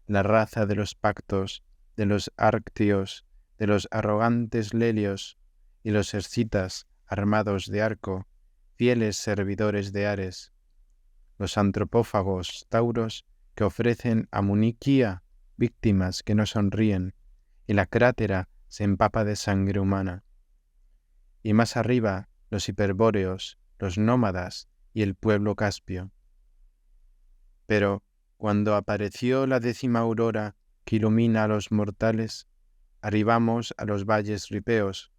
la raza de los pactos, de los arctios, de los arrogantes lelios y los escitas armados de arco, fieles servidores de Ares, los antropófagos tauros que ofrecen a Muniquía víctimas que no sonríen, y la crátera se empapa de sangre humana. Y más arriba, los hiperbóreos, los nómadas y el pueblo caspio. Pero cuando apareció la 10ª aurora que ilumina a los mortales, arribamos a los valles ripeos,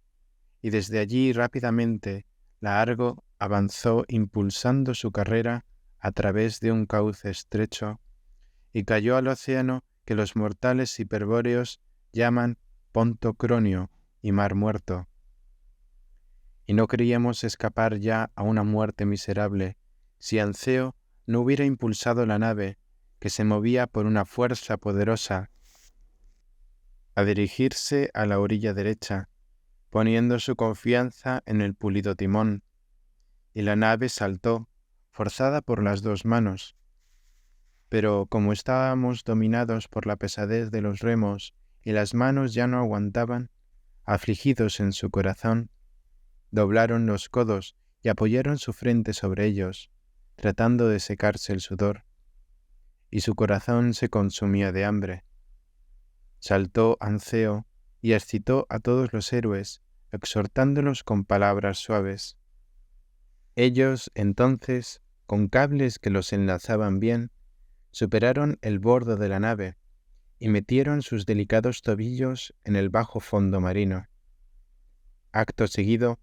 y desde allí rápidamente la Argo avanzó impulsando su carrera a través de un cauce estrecho, y cayó al océano que los mortales hiperbóreos llaman Ponto Cronio y Mar Muerto. Y no queríamos escapar ya a una muerte miserable, si Anceo no hubiera impulsado la nave, que se movía por una fuerza poderosa, a dirigirse a la orilla derecha, poniendo su confianza en el pulido timón, y la nave saltó, forzada por las dos manos. Pero como estábamos dominados por la pesadez de los remos y las manos ya no aguantaban, afligidos en su corazón, doblaron los codos y apoyaron su frente sobre ellos, tratando de secarse el sudor, y su corazón se consumía de hambre. Saltó Anceo y excitó a todos los héroes, exhortándolos con palabras suaves. Ellos, entonces, con cables que los enlazaban bien, superaron el bordo de la nave y metieron sus delicados tobillos en el bajo fondo marino. Acto seguido,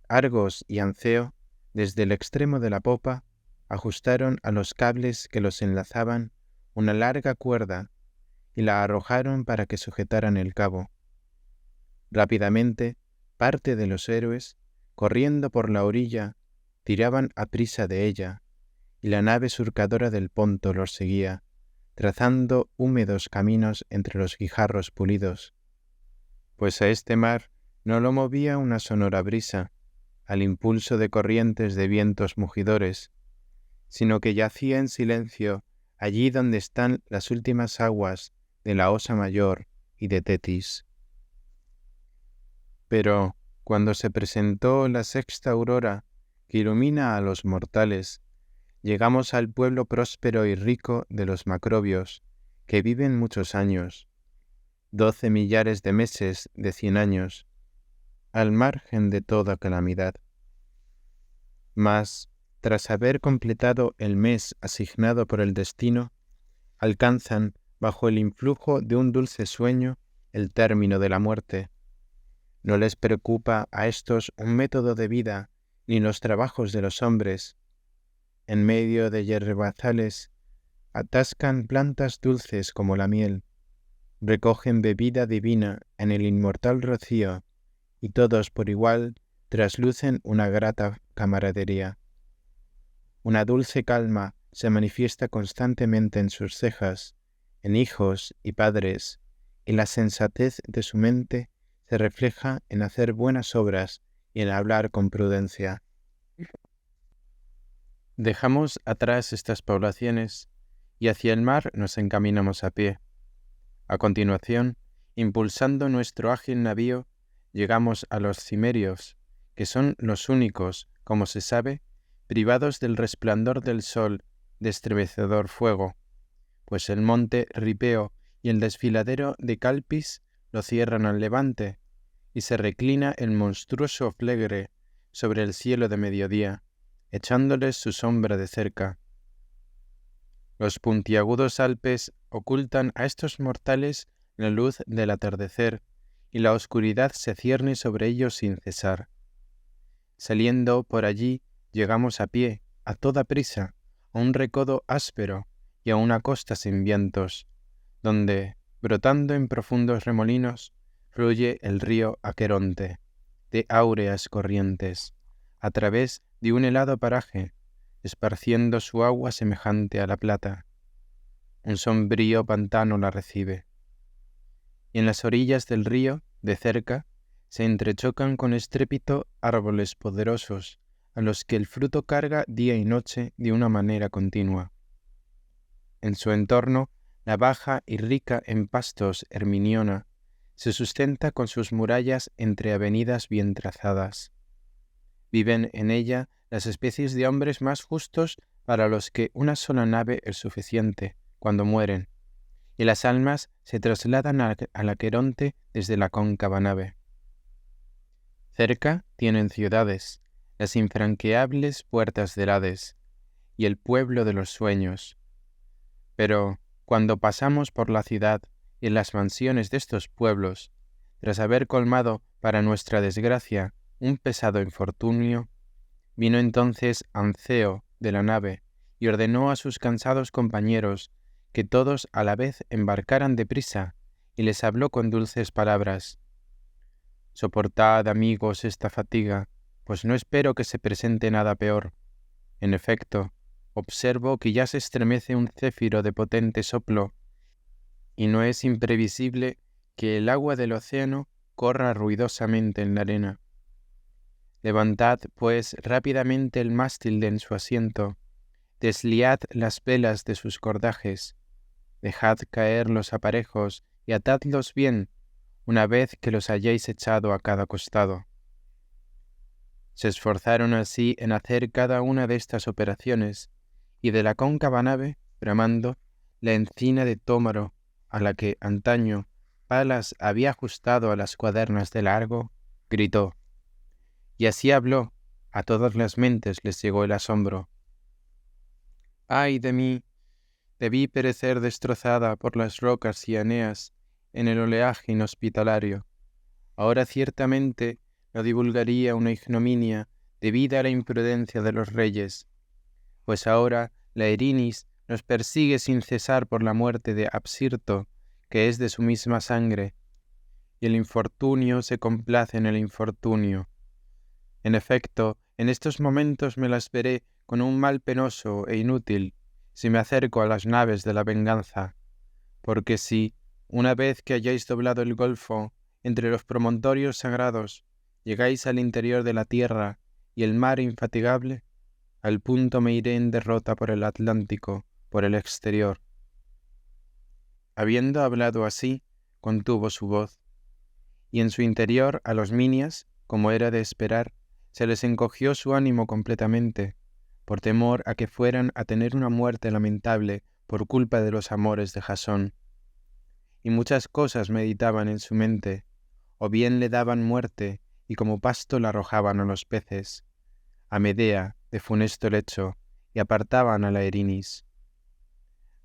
Argos y Anceo, desde el extremo de la popa, ajustaron a los cables que los enlazaban una larga cuerda y la arrojaron para que sujetaran el cabo. Rápidamente, parte de los héroes, corriendo por la orilla, tiraban aprisa de ella, y la nave surcadora del Ponto los seguía, trazando húmedos caminos entre los guijarros pulidos. Pues a este mar no lo movía una sonora brisa, al impulso de corrientes de vientos mugidores, sino que yacía en silencio allí donde están las últimas aguas de la Osa Mayor y de Tetis. Pero cuando se presentó la sexta aurora que ilumina a los mortales, llegamos al pueblo próspero y rico de los macrobios, que viven muchos años, 12 millares de meses de 100 años, al margen de toda calamidad. Mas, tras haber completado el mes asignado por el destino, alcanzan, bajo el influjo de un dulce sueño, el término de la muerte. No les preocupa a estos un método de vida, ni los trabajos de los hombres. En medio de yerbazales, atascan plantas dulces como la miel, recogen bebida divina en el inmortal rocío, y todos por igual traslucen una grata camaradería. Una dulce calma se manifiesta constantemente en sus cejas, en hijos y padres, y la sensatez de su mente se refleja en hacer buenas obras y en hablar con prudencia. Dejamos atrás estas poblaciones y hacia el mar nos encaminamos a pie. A continuación, impulsando nuestro ágil navío, llegamos a los cimerios, que son los únicos, como se sabe, privados del resplandor del sol de estremecedor fuego, pues el monte Ripeo y el desfiladero de Calpis lo cierran al levante, y se reclina el monstruoso Flegre sobre el cielo de mediodía, echándoles su sombra de cerca. Los puntiagudos Alpes ocultan a estos mortales la luz del atardecer, y la oscuridad se cierne sobre ellos sin cesar. Saliendo por allí, llegamos a pie, a toda prisa, a un recodo áspero y a una costa sin vientos, donde, brotando en profundos remolinos, fluye el río Aqueronte, de áureas corrientes, a través de un helado paraje, esparciendo su agua semejante a la plata. Un sombrío pantano la recibe. Y en las orillas del río, de cerca, se entrechocan con estrépito árboles poderosos, a los que el fruto carga día y noche de una manera continua. En su entorno, la baja y rica en pastos Herminiona se sustenta con sus murallas entre avenidas bien trazadas. Viven en ella las especies de hombres más justos para los que una sola nave es suficiente cuando mueren, y las almas se trasladan al Aqueronte desde la cóncava nave. Cerca tienen ciudades, las infranqueables puertas del Hades, y el pueblo de los sueños. Pero cuando pasamos por la ciudad y en las mansiones de estos pueblos, tras haber colmado, para nuestra desgracia, un pesado infortunio, vino entonces Anceo de la nave y ordenó a sus cansados compañeros que todos a la vez embarcaran deprisa, y les habló con dulces palabras. Soportad, amigos, esta fatiga, pues no espero que se presente nada peor. En efecto, observo que ya se estremece un céfiro de potente soplo, y no es imprevisible que el agua del océano corra ruidosamente en la arena. Levantad, pues, rápidamente el mástil de en su asiento, desliad las velas de sus cordajes, dejad caer los aparejos y atadlos bien, una vez que los hayáis echado a cada costado. Se esforzaron así en hacer cada una de estas operaciones, y de la cóncava nave, bramando, la encina de Tómaro, a la que antaño Palas había ajustado a las cuadernas de largo, gritó. Y así habló, a todas las mentes les llegó el asombro. ¡Ay de mí! Debí perecer destrozada por las rocas cianeas en el oleaje inhospitalario. Ahora ciertamente no divulgaría una ignominia debida a la imprudencia de los reyes, pues ahora la Erinis nos persigue sin cesar por la muerte de Absirto, que es de su misma sangre, y el infortunio se complace en el infortunio. En efecto, en estos momentos me las veré con un mal penoso e inútil, si me acerco a las naves de la venganza, porque si, una vez que hayáis doblado el golfo, entre los promontorios sagrados, llegáis al interior de la tierra y el mar infatigable, al punto me iré en derrota por el Atlántico, por el exterior. Habiendo hablado así, contuvo su voz, y en su interior a los minias, como era de esperar, se les encogió su ánimo completamente, por temor a que fueran a tener una muerte lamentable por culpa de los amores de Jasón. Y muchas cosas meditaban en su mente, o bien le daban muerte, y como pasto la arrojaban a los peces, a Medea de funesto lecho, y apartaban a la Erinis.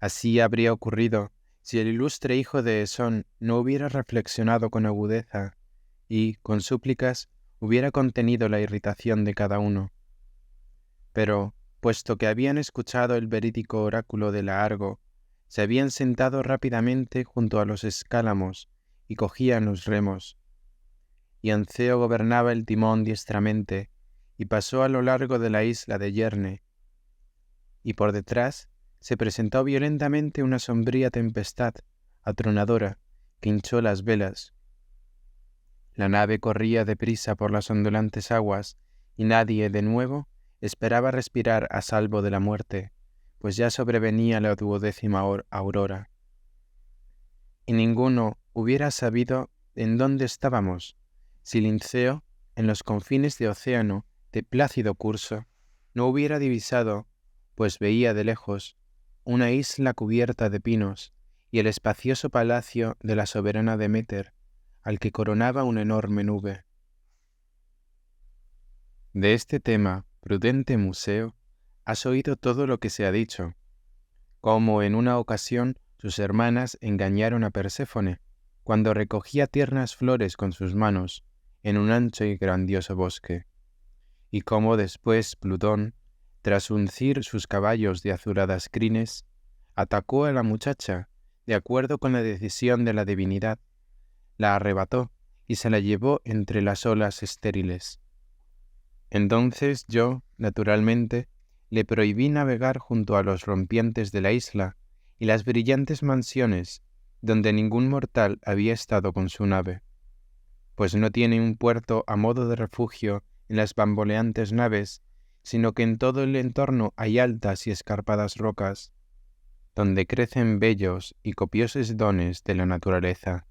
Así habría ocurrido si el ilustre hijo de Esón no hubiera reflexionado con agudeza, y, con súplicas, hubiera contenido la irritación de cada uno. Pero, puesto que habían escuchado el verídico oráculo de la Argo, se habían sentado rápidamente junto a los escálamos y cogían los remos. Y Anceo gobernaba el timón diestramente, y pasó a lo largo de la isla de Yerne. Y por detrás se presentó violentamente una sombría tempestad, atronadora, que hinchó las velas. La nave corría deprisa por las ondulantes aguas, y nadie, de nuevo, esperaba respirar a salvo de la muerte, pues ya sobrevenía la 12ª aurora. Y ninguno hubiera sabido en dónde estábamos, si Linceo, en los confines de océano de plácido curso, no hubiera divisado, pues veía de lejos, una isla cubierta de pinos y el espacioso palacio de la soberana Deméter, al que coronaba una enorme nube. De este tema, prudente Museo, has oído todo lo que se ha dicho, cómo en una ocasión sus hermanas engañaron a Perséfone, cuando recogía tiernas flores con sus manos en un ancho y grandioso bosque, y cómo después Plutón, tras uncir sus caballos de azuradas crines, atacó a la muchacha de acuerdo con la decisión de la divinidad, la arrebató y se la llevó entre las olas estériles. Entonces yo, naturalmente, le prohibí navegar junto a los rompientes de la isla y las brillantes mansiones donde ningún mortal había estado con su nave, pues no tiene un puerto a modo de refugio en las bamboleantes naves, sino que en todo el entorno hay altas y escarpadas rocas, donde crecen bellos y copiosos dones de la naturaleza.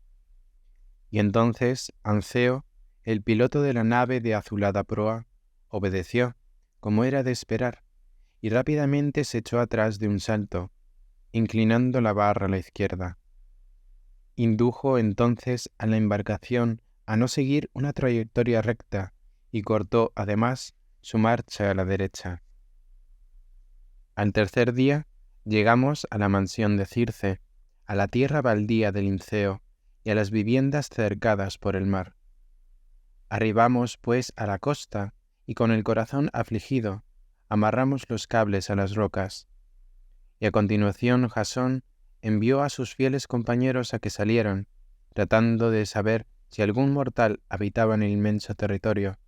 Y entonces Anceo, el piloto de la nave de azulada proa, obedeció, como era de esperar, y rápidamente se echó atrás de un salto, inclinando la barra a la izquierda. Indujo entonces a la embarcación a no seguir una trayectoria recta y cortó, además, su marcha a la derecha. Al tercer día llegamos a la mansión de Circe, a la tierra baldía de Linceo y a las viviendas cercadas por el mar. Arribamos, pues, a la costa y con el corazón afligido amarramos los cables a las rocas. Y a continuación Jasón envió a sus fieles compañeros a que salieran, tratando de saber si algún mortal habitaba en el inmenso territorio,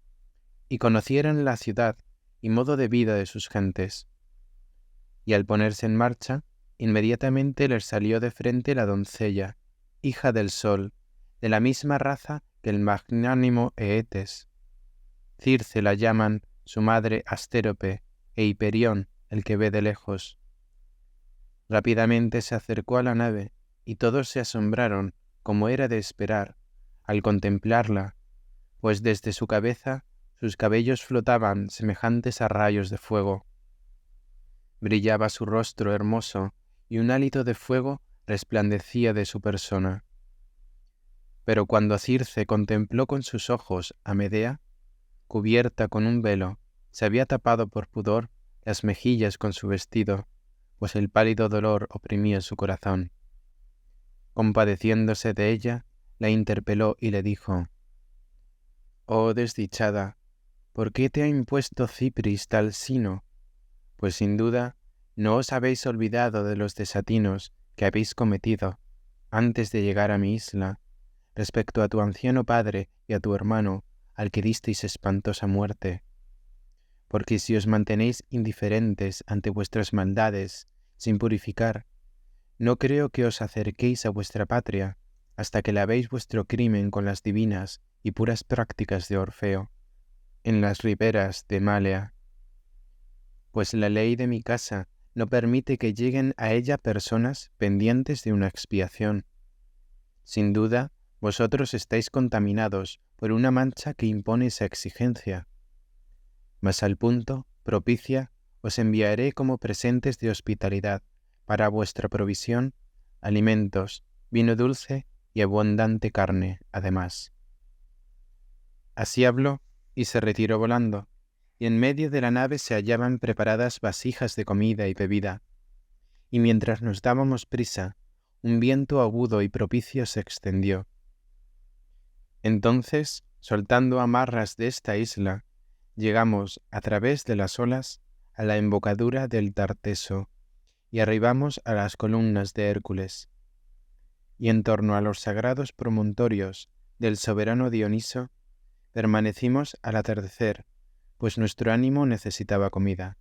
y conocieran la ciudad y modo de vida de sus gentes. Y al ponerse en marcha, inmediatamente les salió de frente la doncella, hija del sol, de la misma raza que el magnánimo Eetes. Circe la llaman su madre Astérope, e Hiperión, el que ve de lejos. Rápidamente se acercó a la nave, y todos se asombraron, como era de esperar, al contemplarla, pues desde su cabeza sus cabellos flotaban semejantes a rayos de fuego. Brillaba su rostro hermoso, y un hálito de fuego resplandecía de su persona. Pero cuando Circe contempló con sus ojos a Medea, cubierta con un velo, se había tapado por pudor las mejillas con su vestido, pues el pálido dolor oprimía su corazón. Compadeciéndose de ella, la interpeló y le dijo: «Oh desdichada, ¿por qué te ha impuesto Cipris tal sino? Pues sin duda no os habéis olvidado de los desatinos que habéis cometido antes de llegar a mi isla, respecto a tu anciano padre y a tu hermano, al que disteis espantosa muerte. Porque si os mantenéis indiferentes ante vuestras maldades, sin purificar, no creo que os acerquéis a vuestra patria, hasta que lavéis vuestro crimen con las divinas y puras prácticas de Orfeo, en las riberas de Málea. Pues la ley de mi casa no permite que lleguen a ella personas pendientes de una expiación. Sin duda, vosotros estáis contaminados por una mancha que impone esa exigencia. Mas al punto, propicia, os enviaré como presentes de hospitalidad para vuestra provisión, alimentos, vino dulce y abundante carne, además». Así habló y se retiró volando, y en medio de la nave se hallaban preparadas vasijas de comida y bebida. Y mientras nos dábamos prisa, un viento agudo y propicio se extendió. Entonces, soltando amarras de esta isla, llegamos, a través de las olas, a la embocadura del Tarteso, y arribamos a las columnas de Hércules. Y en torno a los sagrados promontorios del soberano Dioniso, permanecimos al atardecer, pues nuestro ánimo necesitaba comida.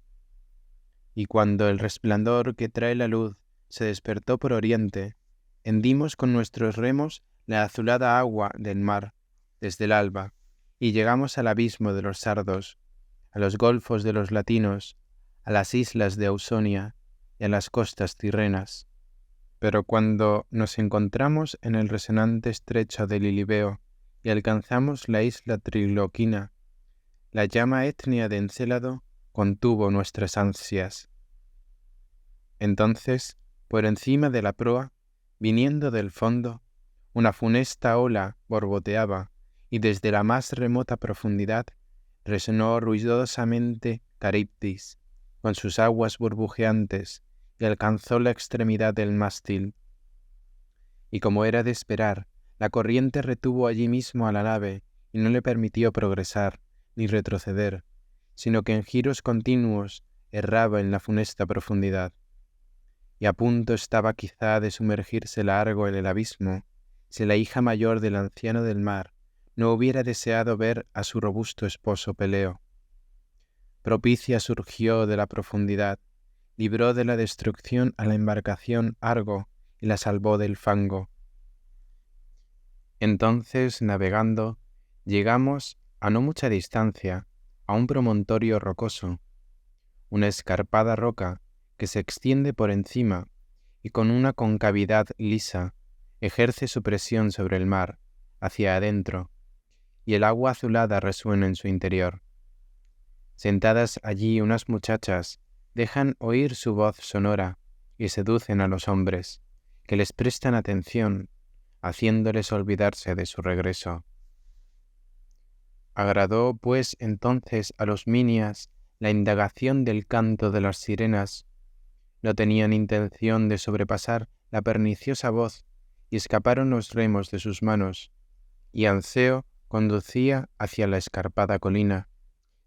Y cuando el resplandor que trae la luz se despertó por oriente, hendimos con nuestros remos la azulada agua del mar desde el alba, y llegamos al abismo de los sardos, a los golfos de los latinos, a las islas de Ausonia y a las costas tirrenas. Pero cuando nos encontramos en el resonante estrecho de Lilibeo y alcanzamos la isla Triloquina, la llama etnia de Encélado contuvo nuestras ansias. Entonces, por encima de la proa, viniendo del fondo, una funesta ola borboteaba, y desde la más remota profundidad resonó ruidosamente Caribdis, con sus aguas burbujeantes, y alcanzó la extremidad del mástil. Y como era de esperar, la corriente retuvo allí mismo a la nave, y no le permitió progresar, ni retroceder, sino que en giros continuos erraba en la funesta profundidad. Y a punto estaba quizá de sumergirse largo en el abismo, si la hija mayor del anciano del mar no hubiera deseado ver a su robusto esposo Peleo. Propicia surgió de la profundidad, libró de la destrucción a la embarcación Argo y la salvó del fango. Entonces, navegando, llegamos a no mucha distancia a un promontorio rocoso, una escarpada roca que se extiende por encima y con una concavidad lisa ejerce su presión sobre el mar, hacia adentro, y el agua azulada resuena en su interior. Sentadas allí unas muchachas dejan oír su voz sonora y seducen a los hombres, que les prestan atención, haciéndoles olvidarse de su regreso. Agradó, pues, entonces a los minias la indagación del canto de las sirenas. No tenían intención de sobrepasar la perniciosa voz y escaparon los remos de sus manos, y Anceo conducía hacia la escarpada colina,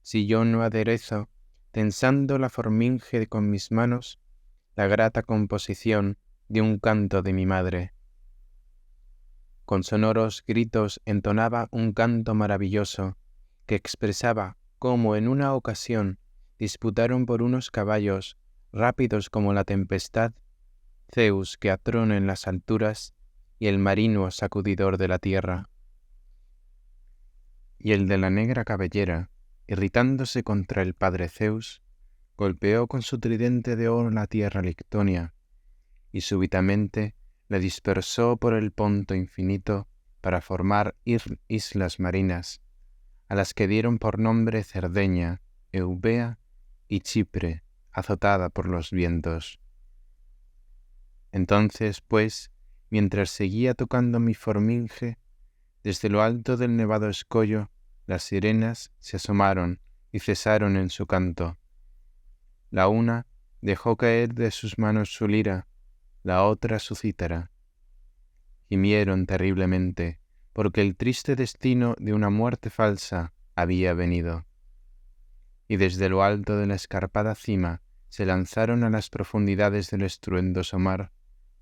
sillón o aderezo, tensando la forminge con mis manos, la grata composición de un canto de mi madre. Con sonoros gritos entonaba un canto maravilloso que expresaba cómo en una ocasión disputaron por unos caballos rápidos como la tempestad, Zeus que atrona en las alturas y el marino sacudidor de la tierra. Y el de la negra cabellera, irritándose contra el padre Zeus, golpeó con su tridente de oro la tierra lictonia, y súbitamente la dispersó por el ponto infinito para formar islas marinas, a las que dieron por nombre Cerdeña, Eubea y Chipre, azotada por los vientos. Entonces, pues, mientras seguía tocando mi forminge, desde lo alto del nevado escollo, las sirenas se asomaron y cesaron en su canto. La una dejó caer de sus manos su lira, la otra su cítara. Gimieron terriblemente, porque el triste destino de una muerte falsa había venido. Y desde lo alto de la escarpada cima se lanzaron a las profundidades del estruendoso mar,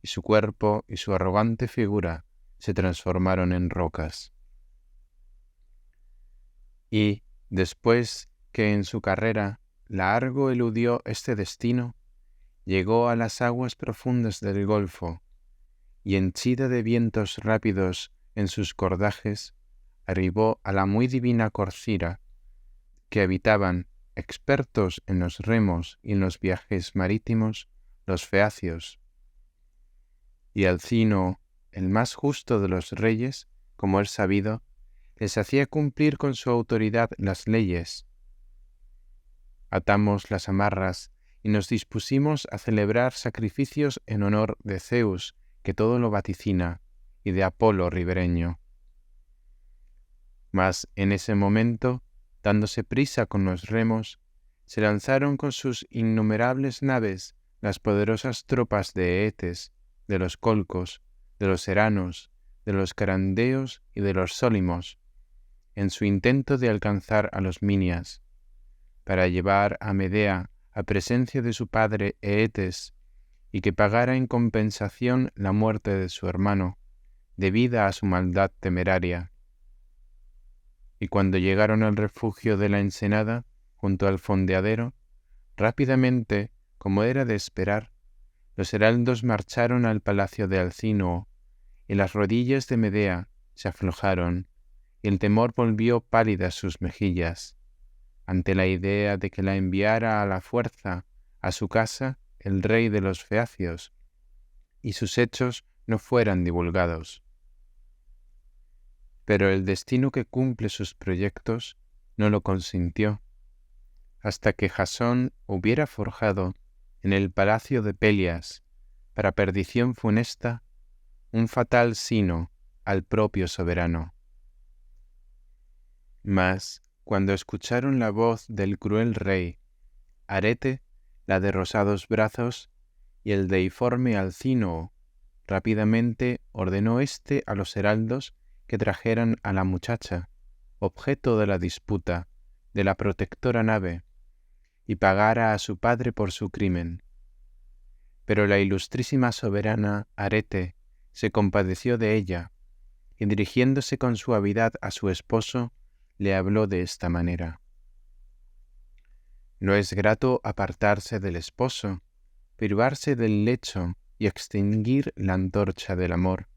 y su cuerpo y su arrogante figura se transformaron en rocas. Y, después que en su carrera largo eludió este destino, llegó a las aguas profundas del golfo, y henchida de vientos rápidos en sus cordajes, arribó a la muy divina Corcira, que habitaban, expertos en los remos y en los viajes marítimos, los feacios. Y Alcino, el más justo de los reyes, como es sabido, les hacía cumplir con su autoridad las leyes. Atamos las amarras y nos dispusimos a celebrar sacrificios en honor de Zeus, que todo lo vaticina, y de Apolo ribereño. Mas en ese momento, dándose prisa con los remos, se lanzaron con sus innumerables naves las poderosas tropas de Eetes, de los Colcos, de los Eranos, de los Carandeos y de los Sólimos, en su intento de alcanzar a los Minias, para llevar a Medea a presencia de su padre Eetes, y que pagara en compensación la muerte de su hermano, debida a su maldad temeraria. Y cuando llegaron al refugio de la ensenada, junto al fondeadero, rápidamente, como era de esperar, los heraldos marcharon al palacio de Alcínoo, y las rodillas de Medea se aflojaron, y el temor volvió pálidas sus mejillas, ante la idea de que la enviara a la fuerza a su casa el rey de los feacios, y sus hechos no fueran divulgados. Pero el destino que cumple sus proyectos no lo consintió, hasta que Jasón hubiera forjado en el palacio de Pelias, para perdición funesta, un fatal sino al propio soberano. Mas, cuando escucharon la voz del cruel rey, Arete, la de rosados brazos, y el deiforme Alcínoo, rápidamente ordenó éste a los heraldos que trajeran a la muchacha, objeto de la disputa, de la protectora nave, y pagara a su padre por su crimen. Pero la ilustrísima soberana Arete se compadeció de ella, y dirigiéndose con suavidad a su esposo, le habló de esta manera: No es grato apartarse del esposo, privarse del lecho y extinguir la antorcha del amor.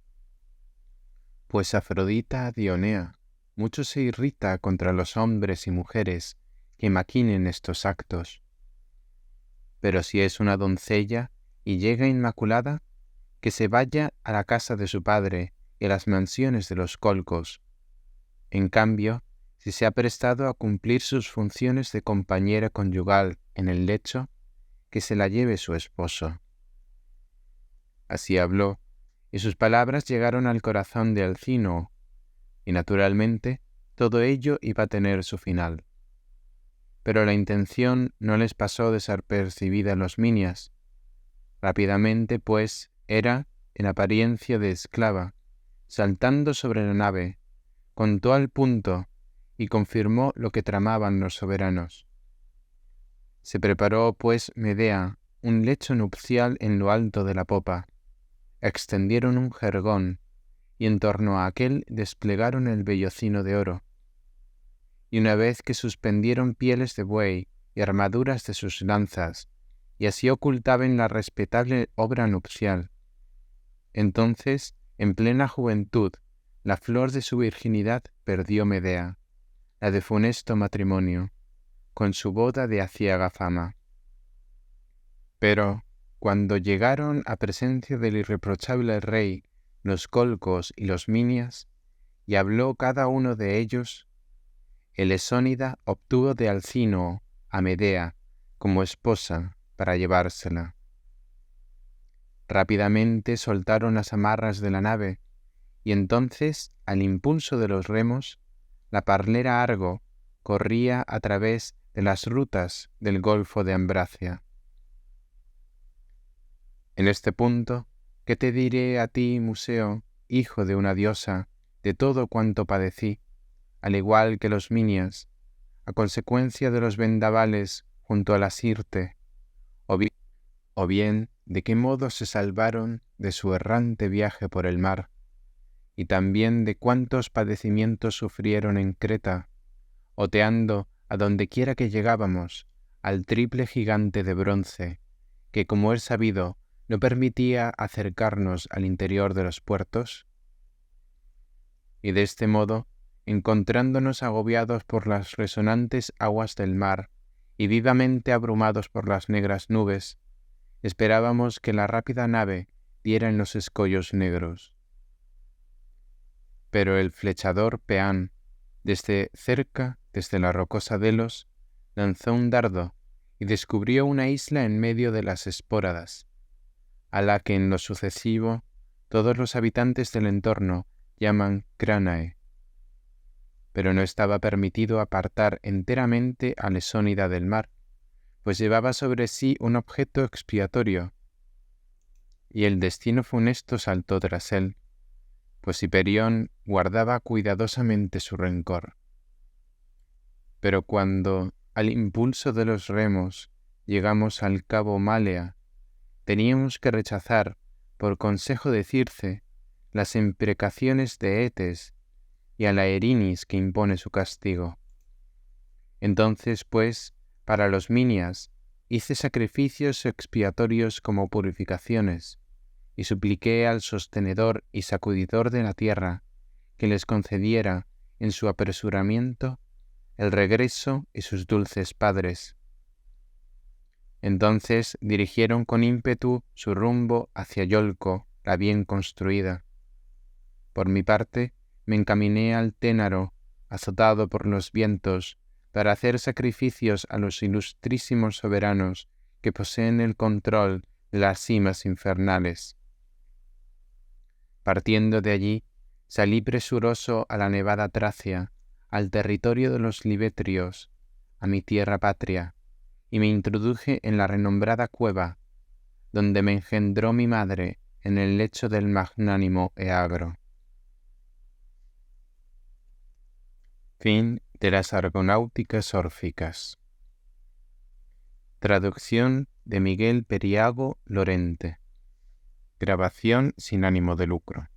Pues Afrodita Dionea mucho se irrita contra los hombres y mujeres que maquinen estos actos. Pero si es una doncella y llega inmaculada, que se vaya a la casa de su padre y a las mansiones de los Colcos. En cambio, si se ha prestado a cumplir sus funciones de compañera conyugal en el lecho, que se la lleve su esposo. Así habló, y sus palabras llegaron al corazón de Alcínoo, y naturalmente todo ello iba a tener su final. Pero la intención no les pasó desapercibida a los minias. Rápidamente, pues, Hera, en apariencia de esclava, saltando sobre la nave, contó al punto y confirmó lo que tramaban los soberanos. Se preparó, pues, Medea un lecho nupcial en lo alto de la popa. Extendieron un jergón, y en torno a aquel desplegaron el vellocino de oro. Y una vez que suspendieron pieles de buey y armaduras de sus lanzas, y así ocultaban la respetable obra nupcial, entonces En plena juventud, la flor de su virginidad perdió Medea, la de funesto matrimonio, con su boda de aciaga fama. Pero, cuando llegaron a presencia del irreprochable rey los colcos y los minias, y habló cada uno de ellos, el esónida obtuvo de Alcínoo a Medea como esposa para llevársela. Rápidamente soltaron las amarras de la nave, y entonces, al impulso de los remos, la parlera Argo corría a través de las rutas del golfo de Ambracia. En este punto, ¿qué te diré a ti, Museo, hijo de una diosa, de todo cuanto padecí, al igual que los minias, a consecuencia de los vendavales junto a la Sirte, o bien de qué modo se salvaron de su errante viaje por el mar, y también de cuántos padecimientos sufrieron en Creta, oteando a donde quiera que llegábamos al triple gigante de bronce, que, como es sabido, no permitía acercarnos al interior de los puertos? Y de este modo, encontrándonos agobiados por las resonantes aguas del mar y vivamente abrumados por las negras nubes, esperábamos que la rápida nave diera en los escollos negros. Pero el flechador Peán, desde la rocosa Delos, lanzó un dardo y descubrió una isla en medio de las espóradas, a la que en lo sucesivo todos los habitantes del entorno llaman Cranae. Pero no estaba permitido apartar enteramente a Lesónida del mar, pues llevaba sobre sí un objeto expiatorio, y el destino funesto saltó tras él, pues Hiperión guardaba cuidadosamente su rencor. Pero cuando, al impulso de los remos, llegamos al cabo Málea, teníamos que rechazar, por consejo de Circe, las imprecaciones de Etes y a la Erinis que impone su castigo. Entonces, pues, para los minias, hice sacrificios expiatorios como purificaciones, y supliqué al sostenedor y sacudidor de la tierra que les concediera, en su apresuramiento, el regreso y sus dulces padres. Entonces dirigieron con ímpetu su rumbo hacia Iolco, la bien construida. Por mi parte, me encaminé al Ténaro, azotado por los vientos, para hacer sacrificios a los ilustrísimos soberanos que poseen el control de las cimas infernales. Partiendo de allí, salí presuroso a la nevada Tracia, al territorio de los Libetrios, a mi tierra patria, y me introduje en la renombrada cueva, donde me engendró mi madre en el lecho del magnánimo Eagro. Fin de las Argonáuticas órficas. Traducción de Miguel Periago Lorente. Grabación sin ánimo de lucro.